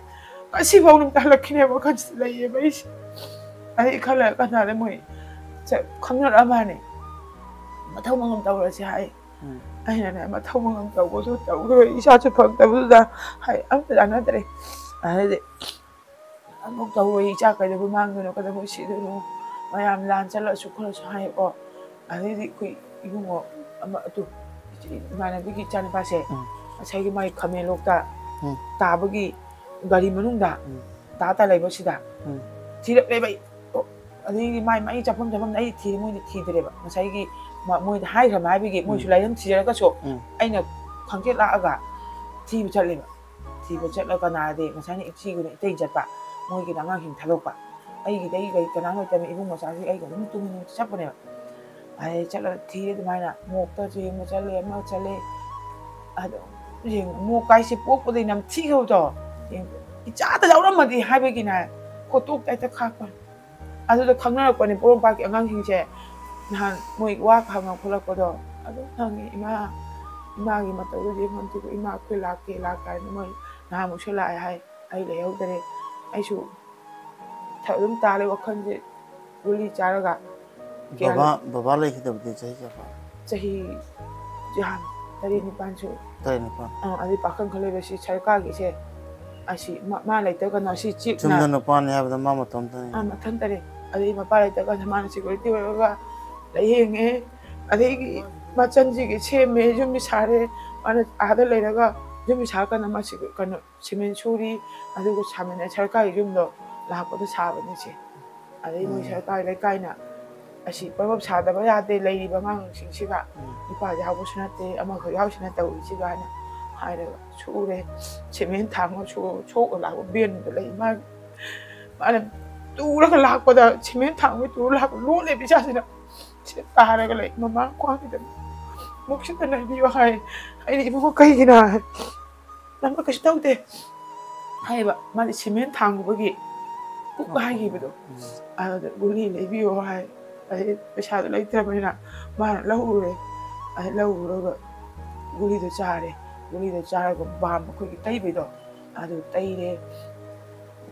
[SPEAKER 1] ꯉꯁꯤꯐꯥꯎ ꯅꯨꯃꯤꯠꯇ ꯍꯜꯂꯛꯈꯤꯅꯦꯕ ꯋꯥꯈꯜꯁꯤꯗ ꯂꯩꯌꯦꯕ ꯑꯩꯁꯦ ꯑꯗꯩ ꯈꯜꯂꯒ ꯀꯅꯥꯗ ꯃꯣꯏ ꯈꯪꯅꯔꯛꯑꯃꯅꯦ ꯃꯊꯧ ꯃꯉꯝ ꯇꯧꯔꯁꯤ ꯍꯥꯏ ꯑꯩꯅꯅꯦ ꯃꯊꯧ ꯃꯉꯝ ꯇꯧꯕꯗꯣ ꯇꯧꯔꯣꯏ ꯏꯆꯥꯁꯨ ꯐꯪꯗꯕꯗꯨꯗ ꯑꯝꯇ ꯌꯥꯅꯗ꯭ꯔꯦ ꯑꯗꯩꯗꯤ ꯑꯃꯨꯛ ꯇꯧꯔꯣꯏ ꯏꯆꯥ ꯀꯩꯗꯧꯕꯩ ꯃꯥꯡꯗꯣꯏꯅꯣ ꯀꯩꯗꯧꯕꯩ ꯁꯤꯗꯣꯏꯅꯣ ꯃꯌꯥꯝ ꯂꯥꯟ ꯆꯠꯂꯁꯨ ꯈꯣꯠꯂꯁꯨ ꯍꯥꯏꯌꯦꯀꯣ ꯑꯗꯩꯗꯤ ꯑꯩꯈꯣꯏ ꯏꯕꯨꯡꯉꯣ ꯑꯃ ꯑꯗꯨ ꯏꯃꯥꯟꯅꯕꯤꯒꯤ ꯏꯆꯥꯅꯨꯄꯥꯁꯦ ꯉꯁꯥꯏꯒꯤ ꯃꯥꯒꯤ ꯈꯥꯃꯦꯟꯂꯣꯛꯇ ꯇꯥꯕꯒꯤ ꯒꯥꯔꯤ ꯃꯅꯨꯡꯗ ꯇꯥ ꯂꯩꯕꯁꯤꯗ ꯊꯤꯔꯛꯂꯦꯕ ꯑꯗꯩꯗꯤ ꯃꯥꯏ ꯆꯠꯐꯝꯗ ꯑꯩ ꯊꯤꯔꯦ ꯃꯣꯏꯗꯤ ꯊꯤꯗ꯭ꯔꯦꯕ ꯉꯁꯥꯏꯒꯤ ꯃꯣꯏꯗ ꯍꯥꯏꯈ꯭ꯔꯕ ꯍꯥꯏꯕꯒꯤ ꯃꯣꯏꯁꯨ ꯂꯥꯏꯔꯝ ꯊꯤꯖꯔꯒꯁꯨ ꯑꯩꯅ ꯈꯪꯆꯦꯠ ꯂꯥꯛꯑꯒ ꯊꯤꯕ ꯆꯠꯂꯦꯕ ꯊꯤꯕ ꯆꯠꯂꯒ ꯅꯥꯗꯦ ꯉꯁꯥꯏꯅ ꯏꯆꯦꯒꯤꯅ ꯏꯇꯩ ꯆꯠꯄ ꯃꯣꯏꯒꯤꯅ ꯑꯉꯥꯡꯁꯤꯡ ꯊꯥꯗꯣꯛꯄ ꯑꯩꯒꯤꯗꯤ ꯑꯩ ꯀꯅꯥꯝ ꯂꯩꯇꯕ ꯏꯕꯨꯡ ꯃꯆꯥꯁꯤ ꯑꯩꯒ ꯑꯗꯨꯝ ꯇꯨꯃꯤꯟꯅ ꯆꯠꯄꯅꯦꯕ ꯑꯗꯩ ꯆꯠꯂꯒ ꯊꯤꯔꯦ ꯑꯗꯨꯃꯥꯏꯅ ꯃꯣꯛꯇꯁꯨ ꯌꯦꯡꯕ ꯆꯠꯂꯦ ꯑꯃ ꯆꯠꯂꯦ ꯑꯗꯨꯝ ꯃꯣꯛ ꯀꯥꯏꯁꯦ ꯄꯣꯛꯄꯗꯒꯤ ꯅꯝꯊꯤꯈ꯭ꯔꯕꯗꯣ ꯏꯆꯥꯗ ꯌꯥꯎꯔꯝꯃꯗꯤ ꯍꯥꯏꯕꯒꯤꯅꯦ ꯈꯣꯠꯇꯣꯛꯇ ꯍꯦꯛꯇ ꯈꯥꯛꯄꯅꯤ ꯑꯗꯨꯗ ꯈꯪꯅꯔꯛꯄꯅꯤ ꯄꯣꯔꯣꯝꯄꯥꯠꯀꯤ ꯑꯉꯥꯡꯁꯤꯡꯁꯦ ꯅꯍꯥꯟ ꯃꯣꯏ ꯋꯥ ꯍꯪꯉ ꯈꯣꯠꯂꯛꯄꯗꯣ ꯑꯗꯨꯝ ꯍꯪꯉꯤ 이마기 맞다고 얘기하는데 이마 그 라게 뭐 나무셔 라야 hay ai để yêu đây ai chủ thợ chúng ta lấy wakhan uli charaga
[SPEAKER 2] baba lấy khi đâu đi chơi chứ
[SPEAKER 1] chahi jahan tari ni panchu
[SPEAKER 2] ari
[SPEAKER 1] pakhan khale besi charka gi se asi ma lai ta kana si chip
[SPEAKER 2] na chumna no pan ya da mama tom ta
[SPEAKER 1] ma than tare ari ma pa lai ta kana man security wa lai henge ari ma chanji gi che me jumi sare mana ada lai daga jumi sa kana ma si kana simen suri adugo samene charka gi jumdo lakpodo sabane che ari mo charka lai kaina asi pabab sadaba yade lai bangang singsiga ipa yawo sunate ama ko yawo sunate usiga na haira sure semen thang chu chok la bien lai ma mana tu la lakpoda semen thang tu la lo le bi sa sina ta ra ga lai mama kwa ki da mokshi ta na bi wa hai ai ni mo kai gina nam ka shi de hai ba ma semen thang bo gi ku ga gi bi do a guli le bi wa hai ai pesa lấy tiền bên nào mà lâu rồi guli được trả rồi còn bà mà cái tay bị đó được tay đấy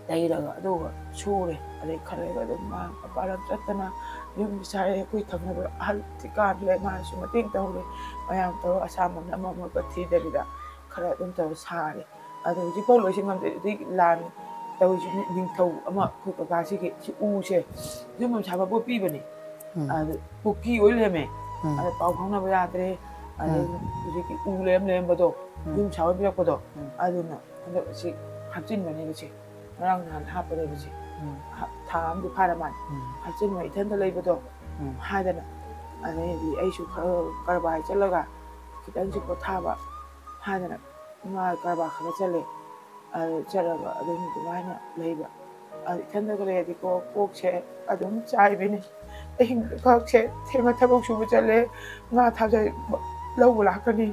[SPEAKER 1] ꯂꯩꯔꯒ ꯑꯗꯨꯒ ꯁꯨꯔꯦ ꯑꯗꯩ ꯈꯔꯒ ꯑꯗꯨꯝ ꯃꯥ ꯃꯄꯥꯟ ꯆꯠꯇꯅ ꯌꯨꯝ ꯁꯥꯔꯦ ꯑꯩꯈꯣꯏ ꯊꯪꯅꯕ ꯑꯍꯜ ꯊꯤꯀꯥꯟ ꯂꯩ ꯃꯥꯅꯁꯨ ꯃꯇꯦꯡ ꯇꯧꯔꯦ ꯃꯌꯥꯝ ꯇꯧꯔ ꯑꯁꯥꯃꯟ ꯑꯃꯒ ꯊꯤꯗꯕꯤꯗ ꯈꯔ ꯑꯗꯨꯝ ꯇꯧꯔ ꯁꯥꯔꯦ ꯑꯗꯣ ꯍꯧꯖꯤꯛꯐꯥꯎ ꯂꯣꯏꯁꯤꯟ ꯉꯝꯗꯦ ꯑꯗꯨꯗꯒꯤ ꯂꯥꯟ ꯇꯧꯔꯤꯁꯤ ꯅꯤꯡꯊꯧ ꯑꯃ ꯑꯩꯈꯣꯏ ꯀꯀꯥꯁꯤꯒꯤ ꯁꯤ ꯎꯁꯦ ꯌꯨꯝ ꯑꯃ ꯁꯥꯕ ꯄꯣꯠ ꯄꯤꯕꯅꯤ ꯑꯗꯨ ꯄꯨꯛꯀꯤ ꯑꯣꯏ ꯂꯩꯔꯝꯃꯦ ꯑꯗ ꯄꯥꯎ ꯐꯥꯎꯅꯕ ꯌꯥꯗ꯭ꯔꯦ ꯑꯗꯩ ꯍꯧꯖꯤꯛꯀꯤ ꯎ ꯂꯩꯔꯝꯕꯗꯣ ꯌꯨꯝ ꯁꯥꯕ ꯄꯤꯔꯛꯄꯗꯣ ꯑꯗꯨꯅ ꯍꯟꯗꯛ ꯑꯁꯤ ꯍꯥꯞꯆꯤꯟꯕꯅꯦꯕ ꯁꯤ ꯉꯔꯥꯡ ꯅꯍꯥꯟ ꯍꯥꯞꯄꯅꯦꯕ ꯁꯤ ꯊꯥ ꯑꯃꯗꯤ ꯐꯥꯔ ꯃꯥꯜꯂꯦ ꯍꯥꯞꯆꯤꯟꯕ ꯏꯊꯟꯇ ꯂꯩꯕꯗꯣ ꯍꯥꯏꯗꯅ ꯑꯗꯩꯗꯤ ꯑꯩꯁꯨ ꯈꯔ ꯀꯔꯕꯥꯔ ꯆꯠꯂꯒ ꯈꯤꯇꯪꯁꯨ ꯄꯣꯊꯥꯕ ꯍꯥꯏꯗꯅ ꯏꯃꯥ ꯀꯔꯕꯥꯔ ꯈꯔ ꯆꯠꯂꯦ ꯑꯗꯨ ꯆꯠꯂꯒ ꯑꯗꯨꯝ ꯑꯗꯨꯃꯥꯏꯅ ꯂꯩꯕ ꯑꯗꯨ ꯏꯊꯟꯇꯒ ꯂꯩꯔꯗꯤꯀꯣ ꯀꯣꯛꯁꯦ ꯑꯗꯨꯝ ꯆꯥꯏꯕꯤꯅꯤ ꯑꯍꯤꯡꯗ ꯈꯛꯁꯦ ꯊꯦꯡꯅ ꯊꯕꯛ ꯁꯨꯕ ꯆꯠꯂꯦ ꯉꯥ ꯊꯥꯖꯩ ꯂꯧꯕ ꯂꯥꯛꯀꯅꯤ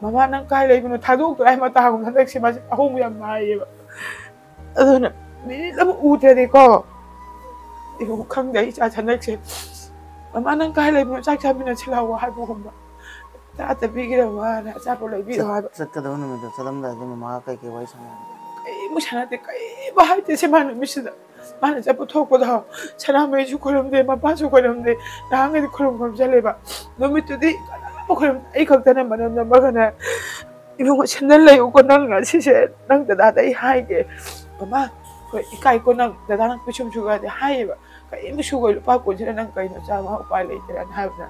[SPEAKER 1] ꯃꯃꯥ ꯅꯪ ꯀꯥꯏ ꯂꯩꯕꯅꯣ ꯊꯥꯗꯣꯛꯇꯣ ꯍꯥꯏ ꯃꯇꯥꯒꯨꯝꯕ ꯍꯟꯗꯛꯁꯦ ꯃꯥꯁꯦ ꯑꯍꯣꯡꯕ ꯌꯥꯝ ꯅꯥꯏꯌꯦꯕ ꯑꯗꯨꯅ ꯃꯤꯅꯤꯠ ꯑꯃ ꯎꯗ꯭ꯔꯗꯤꯀꯣ 이거 ꯈꯪꯗꯦ ꯑꯩ ꯏꯆꯥ ꯍꯟꯗꯛꯁꯦ ꯃꯃꯥ ꯅꯪ ꯀꯥꯏ ꯂꯩꯕꯅꯣ ꯆꯥꯛ ꯆꯥꯃꯤꯟꯅꯁꯤ ꯂꯥꯛꯑꯣ ꯍꯥꯏꯕꯒꯨꯝꯕ ꯆꯥꯛꯇ ꯄꯤꯒꯗꯕ ꯑꯆꯥꯄꯣꯠ ꯂꯩꯕꯤꯔꯣ ꯍꯥꯏꯕ
[SPEAKER 2] ꯆꯠꯀꯗꯕ ꯅꯨꯃꯤꯠꯇꯣ ꯆꯠꯂꯝꯗꯥꯏꯗ ꯃꯃꯥꯒ ꯀꯩꯀꯩ ꯋꯥꯔꯤ ꯁꯥꯟꯅꯔꯦ
[SPEAKER 1] ꯀꯩꯝꯨ ꯁꯥꯟꯅꯗꯦ ꯀꯩꯝ ꯍꯥꯏꯗꯦ ꯁꯤ ꯃꯥ ꯅꯨꯃꯤꯠꯁꯤꯗ ꯃꯥꯅ ꯆꯠꯄ ꯊꯣꯛꯄꯗꯣ ꯁꯅꯥꯃꯍꯤꯁꯨ ꯈꯣꯏꯔꯝꯗꯦ ꯃꯄꯥꯁꯨ ꯈꯣꯏꯔꯝꯗꯦ ꯅꯍꯥꯟꯒꯩꯗꯤ ꯈꯣꯏꯔꯝ ꯆꯠꯂꯦꯕ ꯅꯨꯃꯤꯠꯇꯨꯗꯤ ꯀꯅꯥꯝ ꯈꯣꯏꯔꯝꯗꯦ ꯑꯩ ꯈꯛꯇꯅ ꯃꯅꯝ ꯅꯝꯃꯒꯅꯦ 이거 신날 레이고 난 시세 난 다다 이 하이게 엄마 그 이까이고 난 다다는 비춤 주가 돼 하이바 이미 수고 일 받고 지나 난 까이노 자마 오빠 레이트란 하이바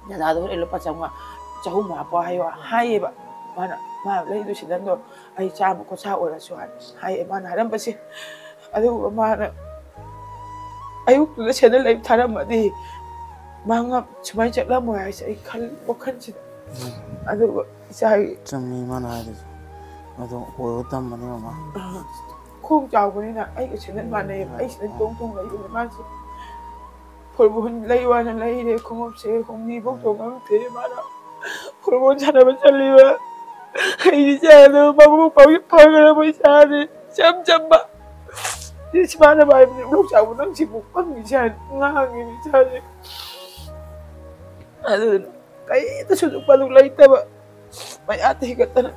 [SPEAKER 1] 나도 일 받자마 자후 마빠 하이와 하이바 마나 마 레이도 시단도 아이 자무 고 사오라 수한 하이 마나 하란 버시 아주 마나 아이고 채널 레이 타람마디 망아 주말 ጨላ 뭐야 이제 칼 뭐칸지 아주 ꯏꯆꯥꯒꯤ
[SPEAKER 2] ꯆꯨꯝꯃꯤ ꯃꯥꯅ ꯍꯥꯏꯗꯨꯁꯨ ꯑꯗꯣ ꯑꯣꯏꯕ ꯇꯝꯕꯅꯤ ꯃꯃꯥ
[SPEAKER 1] ꯈꯣꯡ ꯆꯥꯎꯕꯅꯤꯅ ꯑꯩꯒ ꯁꯤꯅ ꯃꯥꯟꯅꯩꯌꯦꯕ ꯑꯩꯁꯤꯅ ꯇꯣꯡ ꯂꯩꯕꯅꯤ ꯃꯥꯁꯤ ꯐꯨꯠꯕꯣꯜ ꯂꯩꯌꯨꯅ ꯂꯩꯔꯦ ꯈꯣꯡꯎꯞꯁꯦ ꯍꯨꯝꯅꯤꯐꯥꯎ ꯇꯣꯡꯉꯝꯗꯦ ꯃꯥꯅ ꯐꯨꯠꯕꯣꯜ ꯁꯥꯟꯅꯕ ꯆꯠꯂꯤꯕ ꯑꯩꯒꯤ ꯏꯆꯥꯗꯣ ꯃꯕꯨꯛ ꯐꯈ꯭ꯔꯕ ꯏꯆꯥꯅꯤ ꯏꯆꯝ ꯆꯝꯕ ꯁꯨꯃꯥꯏꯅ ꯍꯥꯏꯕꯅꯤ ꯃꯕꯨꯛ ꯆꯥꯎꯕ ꯅꯪꯁꯤꯕꯨ ꯄꯪꯉꯤ ꯏꯆꯥꯅꯤ ꯉꯥꯡꯉꯤꯅꯤ ꯏꯆꯥꯁꯦ ꯑꯗꯨꯅ ꯀꯩꯇ ꯁꯨꯖꯨꯛ ꯄꯥꯖꯨꯛ ꯂꯩꯇꯕ ꯃꯌꯥꯗ ꯍꯤꯒꯠꯇꯅ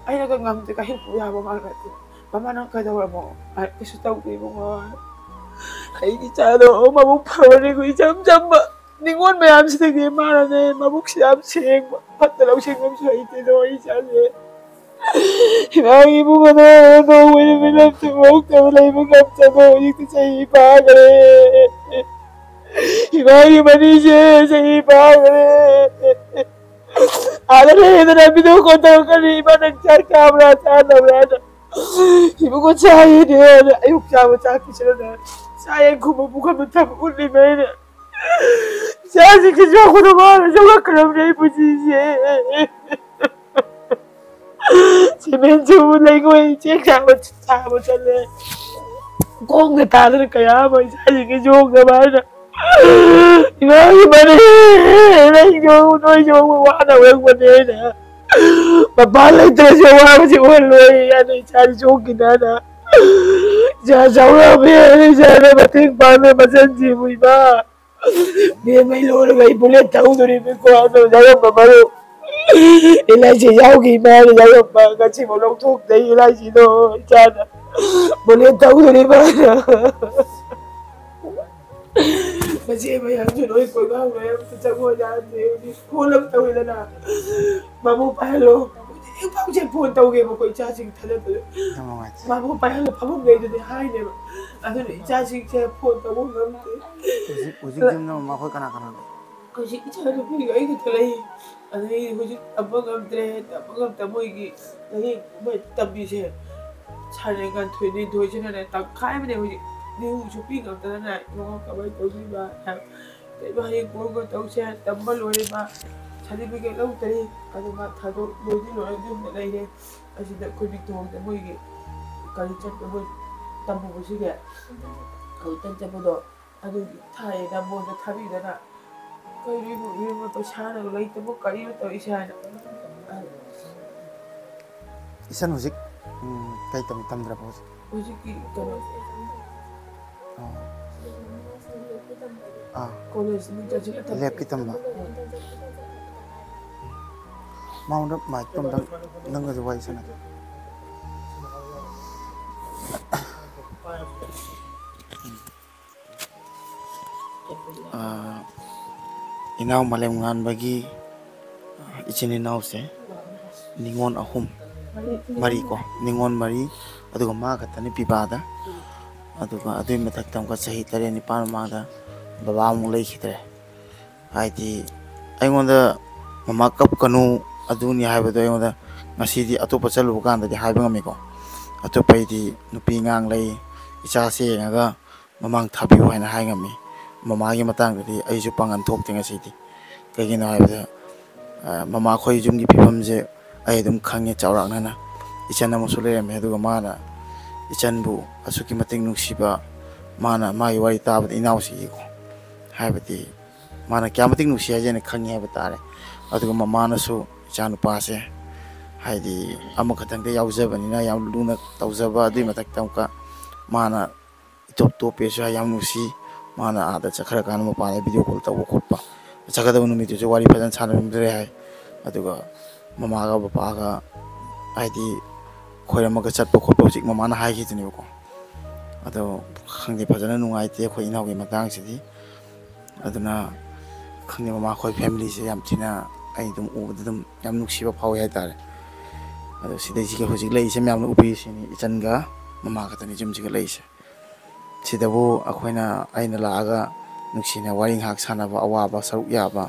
[SPEAKER 1] ꯑꯩꯅꯒ ꯉꯝꯗꯦ ꯀꯥꯍꯤꯛꯄꯨ ꯌꯥꯕ ꯉꯥꯛ ꯅꯠꯇꯦ ꯃꯃꯥ ꯅꯪ ꯀꯩꯗꯧꯔꯃꯣ ꯀꯩꯁꯨ ꯇꯧꯗꯦ ꯏꯕꯨꯡꯉꯣ ꯑꯩꯒꯤ ꯏꯆꯥꯗꯣ ꯃꯕꯨꯛ ꯐꯕꯅꯤꯀꯣ ꯏꯆꯝ ꯆꯝꯕ ꯅꯤꯡꯉꯣꯜ ꯃꯌꯥꯝꯁꯤꯗꯒꯤ ꯃꯥꯅꯅꯦ ꯃꯕꯨꯛꯁꯤ ꯌꯥꯝ ꯁꯦꯡꯕ ꯐꯠꯇ ꯂꯧꯁꯤꯡ ꯑꯃꯁꯨ ꯍꯩꯇꯦꯗꯣ ꯑꯩ ꯏꯆꯥꯁꯦ ꯏꯃꯥꯒꯤ ꯏꯕꯨꯡꯉꯣꯗꯣ ꯅꯣꯡꯃ ꯃꯤꯂꯞꯇ ꯃꯧꯇꯕ ꯂꯩꯕ ꯉꯝꯗꯕ ꯍꯧꯖꯤꯛꯇꯤ ꯆꯍꯤ ꯐꯥꯈ꯭ꯔꯦ 이마이 말이지 저기 방을 아들을 얘들아 믿어 건너가니 이만한 잠깐만 잠깐만 이보고 자이래 아유 자고 자기 싫어네 자연 구멍 무거면 타고 울리면 자식 그 저거도 말을 저거 그럼 내 부지지 지면 좋은 내고 이제 잡아 잘래 공대 다들 거야 뭐 자식이 좋은 거 말이야 이만해 나 이거 너 이거 하나 왜 그러냐 바발에 들어서 와가지고 원래 야너 잘 좋긴 하다 자 자우라면 자네 같은 밤에 맞은지 뭐이봐 내 로르가 이 볼에 타우들이 믿고 하는 자연바 바로 일라지 야우기 말이 자연바 같이 몰롱 톡대 일라지도 있잖아 볼에 타우들이 말이야 Masih apa yang jodoh ikut kau yang tercampur jahat ni, pulang tahu dah na, mamu pahalo, ibu je pun tahu ke buku ijazah kita tu, mamu pahalo, mamu gaya tu hai ni, aduh ijazah je pun tahu kan,
[SPEAKER 2] uji jemna mahu kana kana,
[SPEAKER 1] uji ijazah tu pun gaya kita lagi, aduh uji apa ngam tamu igi, lagi tapi je, cari kan tu ni tu je na tak kaya mana uji. nếu shopping ở đây này nó có mấy tuổi đi mà để mà hiện của người tàu xe tầm bao lâu đi mà thay vì cái lâu tới cái mà thay đổi đôi đi rồi dùng để đây đi anh sẽ được quy định thôi để mỗi cái chân của mỗi tầm một cái gì vậy cái chân chân một độ anh thay làm một cái thay vì đó là cái đi mà tôi xa rồi lấy tới một cái tôi xa nữa
[SPEAKER 2] isan hujik kay tam dra pos
[SPEAKER 1] hujik ki tono college ni jadi
[SPEAKER 2] lab kita mbak mau nak mai tom dang nang ada wai sana Inaw malem nganbagi ichin inawse ningon ahum mari ko ningon mari aduga ma katani pibada aduga adui matak tamka sahi tare nipan mada baba mu lei khidre haiti aingonda mama kap kanu aduni haibado aingonda ngasidi atopa chalu kanda di haiba ngami ko atopai di nupi ngang lei icha se ngaga mamang thabi haina hai ngami mama gi matang di aisu pangan thok tinga sidi kagina haibada mama khoi jum gi phifam je ai dum khange chawrak nana ichana musule me aduga mana ichan bu asuki mating nungsiba mana mai wari tabad inaw si ko haibati mana kya mating nungsi ajene khange haiba tare aduga mama na su ichan pa se haidi amakhatang de yaujabani na yam luna tawjaba adui matak tamka mana top top pe sa yam nungsi mana ada chakhara kan ma pa video call taw khoppa chakada nu mi tu wari phajan sanamdre hai aduga mama ga bapa ga haidi khoiramaga chatpa khoppa hojik mama na hai khitini ko ado khangde phajana nungai te khoi inawgi matang sidi aduna khangde mama khoi family se yam thina ai dum ubadum yam nuksiba phawi hai tare ado sidai ji ke hojik lei se myam nu upi sini ichanga mama ka tani jum ji ga lei se sidabu akhoina aina laaga nuksina waring hak sanaba awaba saruk yaba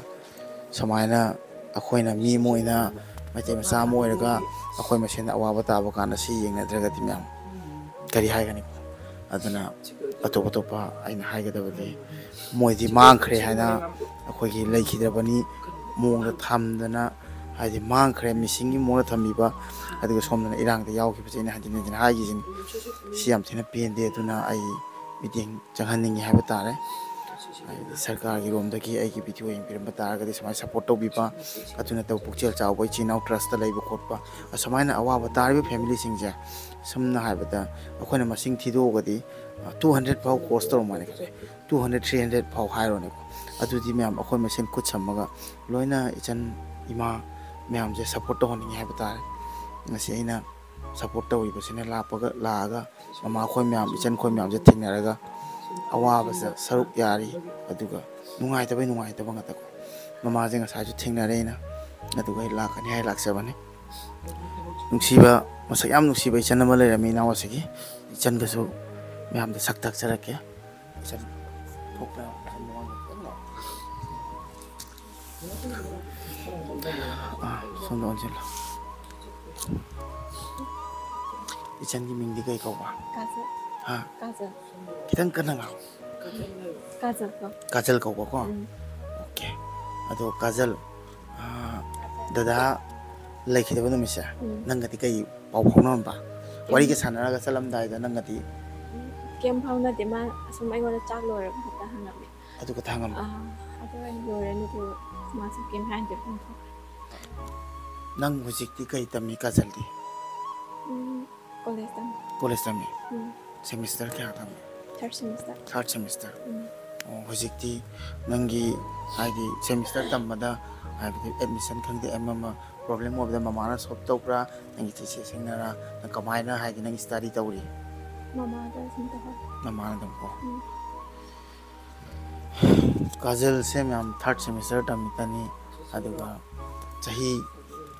[SPEAKER 2] samaina akhoina mi moina mate masa moiraga akhoi masena awaba taba kana si yengnadraga timyam kari haigani aduna atopa topa aina haigadabadi moidi mangkhre haina akhoi gi leikhidabani mongda thamdana haidi mangkhre misingi mongda thambiba aduga somdana irangda yaukibajena hadina dina haigijin siam thina pende aduna ai meeting changhaningi haiba tare सरकार की रोम दकी आई की video इंपिरम बतारगदि समाय support तौबिपा अतुना तौ पुक्चेल चावबै चिनाउ trust लेबो खोटपा असमायना अवाब तारबे family सिंगजे समना हाइबदा अखोना मसिंग थिदोगदि 200 फाउ coast तौ माने 200 300 फाउ हाइरोने को अदुदि ma'am अखोय मसिन कुछ समगा लोइना इचन इमा मैम जे सपोर्ट होनिंग हाइबा तारे ngasi aina support tawibasina lapaga laaga mama khoi ma'am इचन khoi मैम जे थिंगनारगा awabasa saruk yari aduga nungai tabai ngata ko mama je nga saju thingnare na aduga lakani hai laksabani nungsiba masak yam nungsiba ichan ma lerami na wasigi ichan gasu myam da saktak charake ichan thokpa sondo onjela ichan gi mingdi kai ko ba ha
[SPEAKER 3] Kajal.
[SPEAKER 2] kitang kana nga
[SPEAKER 3] Kajal ko.
[SPEAKER 2] kajal ko ko okay ado kajal dada lekhidaba no misa nangati kai pau phona ba wari ke sanara ga salam dai da nangati
[SPEAKER 3] Kem phawna de ma asum ai ngona chak lore ko ta hangam.
[SPEAKER 2] adu ka thangam
[SPEAKER 3] Ado ai lore ni tu ma su kem han de phon.
[SPEAKER 2] nang hujik ti kai tammi kajal di college tammi semester kya tam third semester hujik ti nangi haidi semester tamada haidi admission khangde amma problem of the mama na solve tawra nangi chi singnara nang kamaina haidi nang study tawri
[SPEAKER 3] Mama da sin ta.
[SPEAKER 2] mama na dam ko kajal se myam third semester tamitani aduga chahi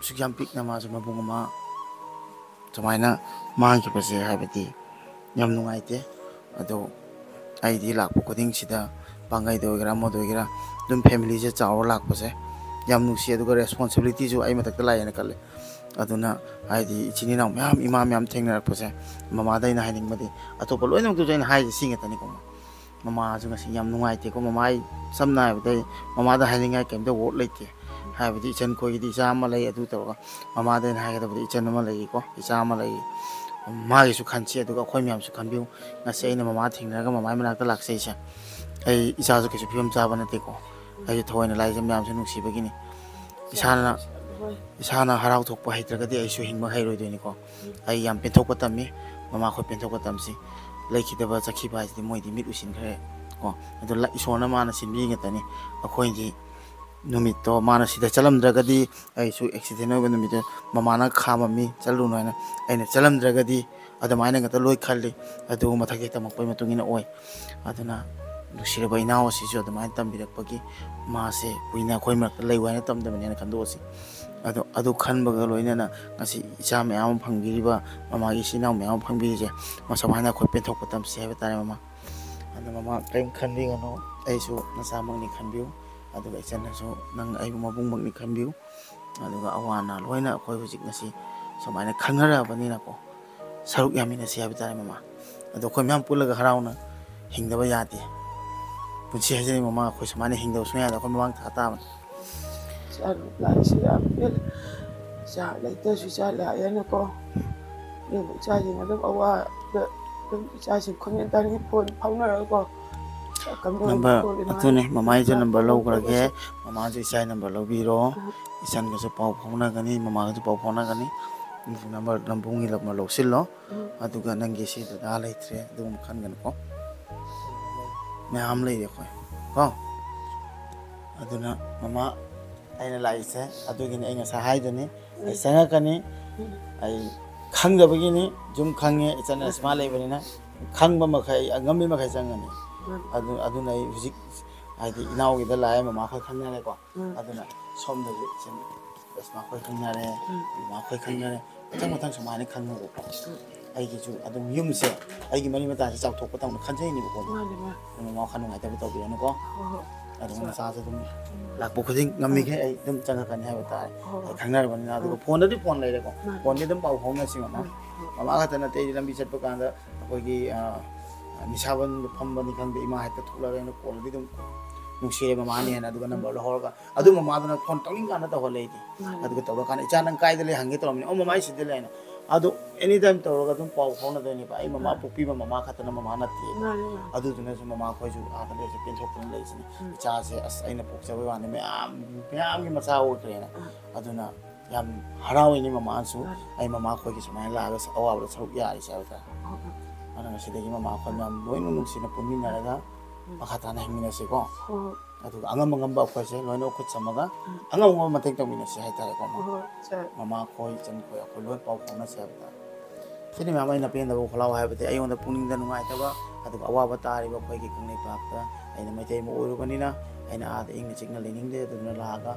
[SPEAKER 2] sukyam pik na ma jama bungama jamaina mang ki pase habati yam nungaite ado aidi lakpo koding sida bangai do gra mo do gra dum family je chaw lakpo se yam nusi aduga responsibility ju ai matak la yana kale aduna aidi ichini na myam imam myam thengna rakpo se mama dai na haning madi atopa loinong tu jain hai singa tani ko mama ju ngasi yam nungaite ko mama ai samna dai mama da haning ai kem da wot leite haibadi ichan ko gi isa ma lai adu to mama dai na ha ga da ichan ma lai ko isa ma lai magi su khanchi aduga khoi myam su khanbiu ngase ina mama thingnaga mama manakta laksei sa ai isa su kisu phim cha bana te ko ai thoina lai jam myam su nuksi bagini isana harau thokpa haitraga de ai su hingma hairoi doini ko ai yam pen thokpa tammi mama khoi pen thokpa tamsi laikhidaba chakhi ba ji moi di mit usin khare ko adu la isona mana sinbi ngatani akhoi ji numito mana sida chalam dragadi ai su accident hoba numito mama na khama mi chalu no na aina chalam dragadi ꯑꯗꯨꯃꯥꯏꯅ ꯉꯥꯛꯇ ꯂꯣꯏ ꯈꯜꯂꯤ ꯑꯗꯨꯒ ꯃꯊꯛꯀꯤ ꯇꯝꯃꯛꯄꯒꯤ ꯃꯇꯨꯡ ꯏꯟꯅ ꯑꯣꯏ ꯑꯗꯨꯅ ꯅꯨꯡꯁꯤꯔꯕ ꯏꯅꯥꯎ ꯑꯁꯤꯁꯨ ꯑꯗꯨꯃꯥꯏꯅ ꯇꯝꯕꯤꯔꯛꯄꯒꯤ ꯃꯥꯁꯦ ꯀꯨꯏꯅ ꯑꯩꯈꯣꯏ ꯃꯔꯛꯇ ꯂꯩꯌꯨ ꯍꯥꯏꯅ ꯇꯝꯗꯕꯅꯦꯅ ꯈꯟꯗꯣꯛꯑꯁꯤ ꯑꯗꯨ ꯈꯟꯕꯒ ꯂꯣꯏꯅꯅ ꯉꯁꯤ ꯏꯆꯥ ꯃꯌꯥꯝ ꯑꯃ ꯐꯪꯕꯤꯔꯤꯕ ꯃꯃꯥꯒꯤ ꯏꯆꯤꯟ ꯏꯅꯥꯎ ꯃꯌꯥꯝ ꯑꯃ ꯐꯪꯕꯤꯔꯤꯁꯦ ꯁꯨꯃꯥꯏꯅ ꯑꯩꯈꯣꯏ ꯄꯦꯟꯊꯣꯛꯄ ꯇꯝꯁꯤ ꯍꯥꯏꯕ ꯇꯥꯔꯦ ꯃꯃꯥ ꯑꯗꯨ ꯃꯃꯥ ꯀꯔꯤꯝ ꯈꯟꯕꯤꯒꯅꯨ ꯑꯩꯁꯨ ꯅꯆꯥꯃꯛꯅꯤ ꯈꯟꯕꯤꯌꯨ ꯑꯗꯨꯒ ꯏꯆꯟꯅꯁꯨ ꯅꯪ ꯑꯩꯕꯨ ꯃꯕꯨꯡꯃꯛꯅꯤ ꯈꯟꯕꯤꯌꯨ ꯑꯗꯨꯒ ꯑꯋꯥ ꯑꯅꯥ ꯂꯣꯏꯅ ꯑꯩꯈꯣꯏ ꯍꯧꯖꯤꯛ ꯉꯁꯤ ꯁꯨꯃꯥꯏꯅ ꯈꯪꯅꯔꯛꯑꯕꯅꯤꯅꯀꯣ ꯁꯔꯨꯛ ꯌꯥꯃꯤꯟꯅꯁꯤ ꯍꯥꯏꯕ ꯇꯥꯔꯦ ꯃꯃꯥ ꯑꯗꯣ ꯑꯩꯈꯣꯏ ꯃꯌꯥꯝ ꯄꯨꯜꯂꯒ ꯍꯔꯥꯎꯅ ꯍꯤꯡꯗꯕ ꯌꯥꯗꯦ ꯄꯨꯟꯁꯤ ꯍꯥꯏꯖꯔꯤ ꯃꯃꯥ ꯑꯩꯈꯣꯏ ꯁꯨꯃꯥꯏꯅ ꯍꯤꯡꯗꯕ ꯁꯨꯡꯌꯥ ꯌꯥꯗꯦ ꯑꯩꯈꯣꯏ ꯃꯃꯥꯡ ꯊꯥ ꯇꯥꯕꯅꯤ
[SPEAKER 1] Chalo lại sẽ làm biết trả lại tôi sẽ trả lại nó có nhưng mà cha thì nó rất ấu đúng cha chỉ không nhận ta cái phone phóng nó có cảm ơn
[SPEAKER 2] number
[SPEAKER 1] cô đi
[SPEAKER 2] atune mama ije number lo grage mama ju isai number lo biro isan ga su pau phona gani mama ga ju pau phona gani number lambung ilak ma lo sillo aduga nangi si da laitre dum khan gan ko me am lai de ko aduna mama aina lai se adugini ai nga sa hai duni ai sanga kani ai khang da bagini jum khange ichana sma lai bani na khang ba makhai angami makhai changani aduna ai hujik ai di inau gi da lai mama khoi khang ne ko aduna som da chen sma khoi khang ne mama khoi khang ne matang matang sma ne khang ne ko ai gi ju adum yum se ai gi mani mata se chak thok pa tang khan jai ni ko mama khan ngai ta ba to bi na ko aduna sa sa dum lak bu khujing ngami ke ai dum chang kan ha ba ta ai khang na ba ni na du phone da phone lai le ko phone ni dum pau phone na si mama mama ka ta na te lambi chat pa kan da koi gi nisaban phamba ni khang de ima ha ta thula re na call di dum nungsi mama ni na du number lo hor ka adu mama da phone tang kan ta ho le di adu ka to kan cha nang kai de le hang ge to ni o mama si de le na adu anytime to ga dum pau phone na de ni ba ai mama pupi ba mama ka ta na mama na ti adu du na su mama khoi ju a ta le se pen thok pun le si cha se as ai na pok cha ba ni me am gi ma cha o tre na adu na yam harawi ni mama su ai mama khoi gi samai la ga awa ba saruk ya ri sa ta ana na se de gi mama khoi nam loi nu nung si na pun ni na ga makha ta na hing ni se ko adu angam angam ba khoi se loi no khut samaga angam angam ma tek tong ni se hai ta ko mama khoi chen khoi khoi loi pau phone na se ba sini mama ina pen da ko khalaw hai ba te ai on da puning da nungai ta ba adu awa ba ta ri ba khoi gi kang nei pa ta ai na mai te mo oru bani na ai na a da ing chik na lening de adu na la ga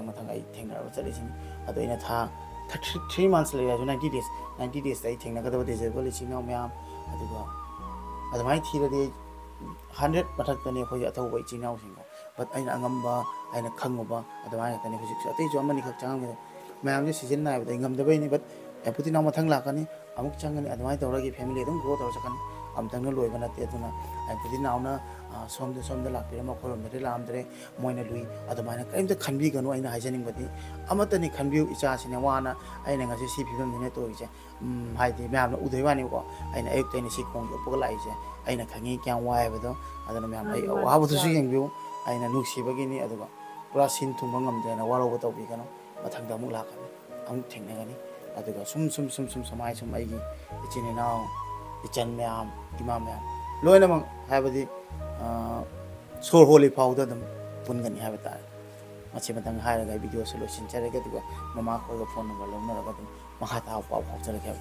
[SPEAKER 2] mathang ai theng na ba chali sin adu ina tha 3 months le ya 90 days ai theng na ga da de je ko le sin na myam adu ga adu mai thi da de 100 mathak ta ne khoi athau bai chin naw sin ko but aina angamba aina khanguba adu mai ta ne hujik atei jo mani khak chang me myam je season na ba ngam da bai ni but puti na mathang la kani amuk changani adu mai tawra gi family dum grow taw chakani am tang na loi bana te tuna ai puti na na som da la pira ma khorom de lam dre moina lui adu mai na kaim da khanbi ganu aina haijaning badi amata ni khanbiu icha sine wana aina nga si phibam ne to ije hai di myam na udai wani ko aina ayuk te ni si khong yo pogla ije aina khangi kyang wai ba do adu na myam ai wa bu su yeng biu aina nuksi bagi ni adu ga pura sin thum ngam de na waro ba to bi ganu mathang da muk la kani amuk thengna gani adu ga sum samai sum ai gi ichine naw ichan myam imam myam loina mang hai ba di sor holi powder dum pun gani ha ba ta machi matang hai ga video solution chare ga du mama ko phone number lo na ga dum makha ta pa pa chare ga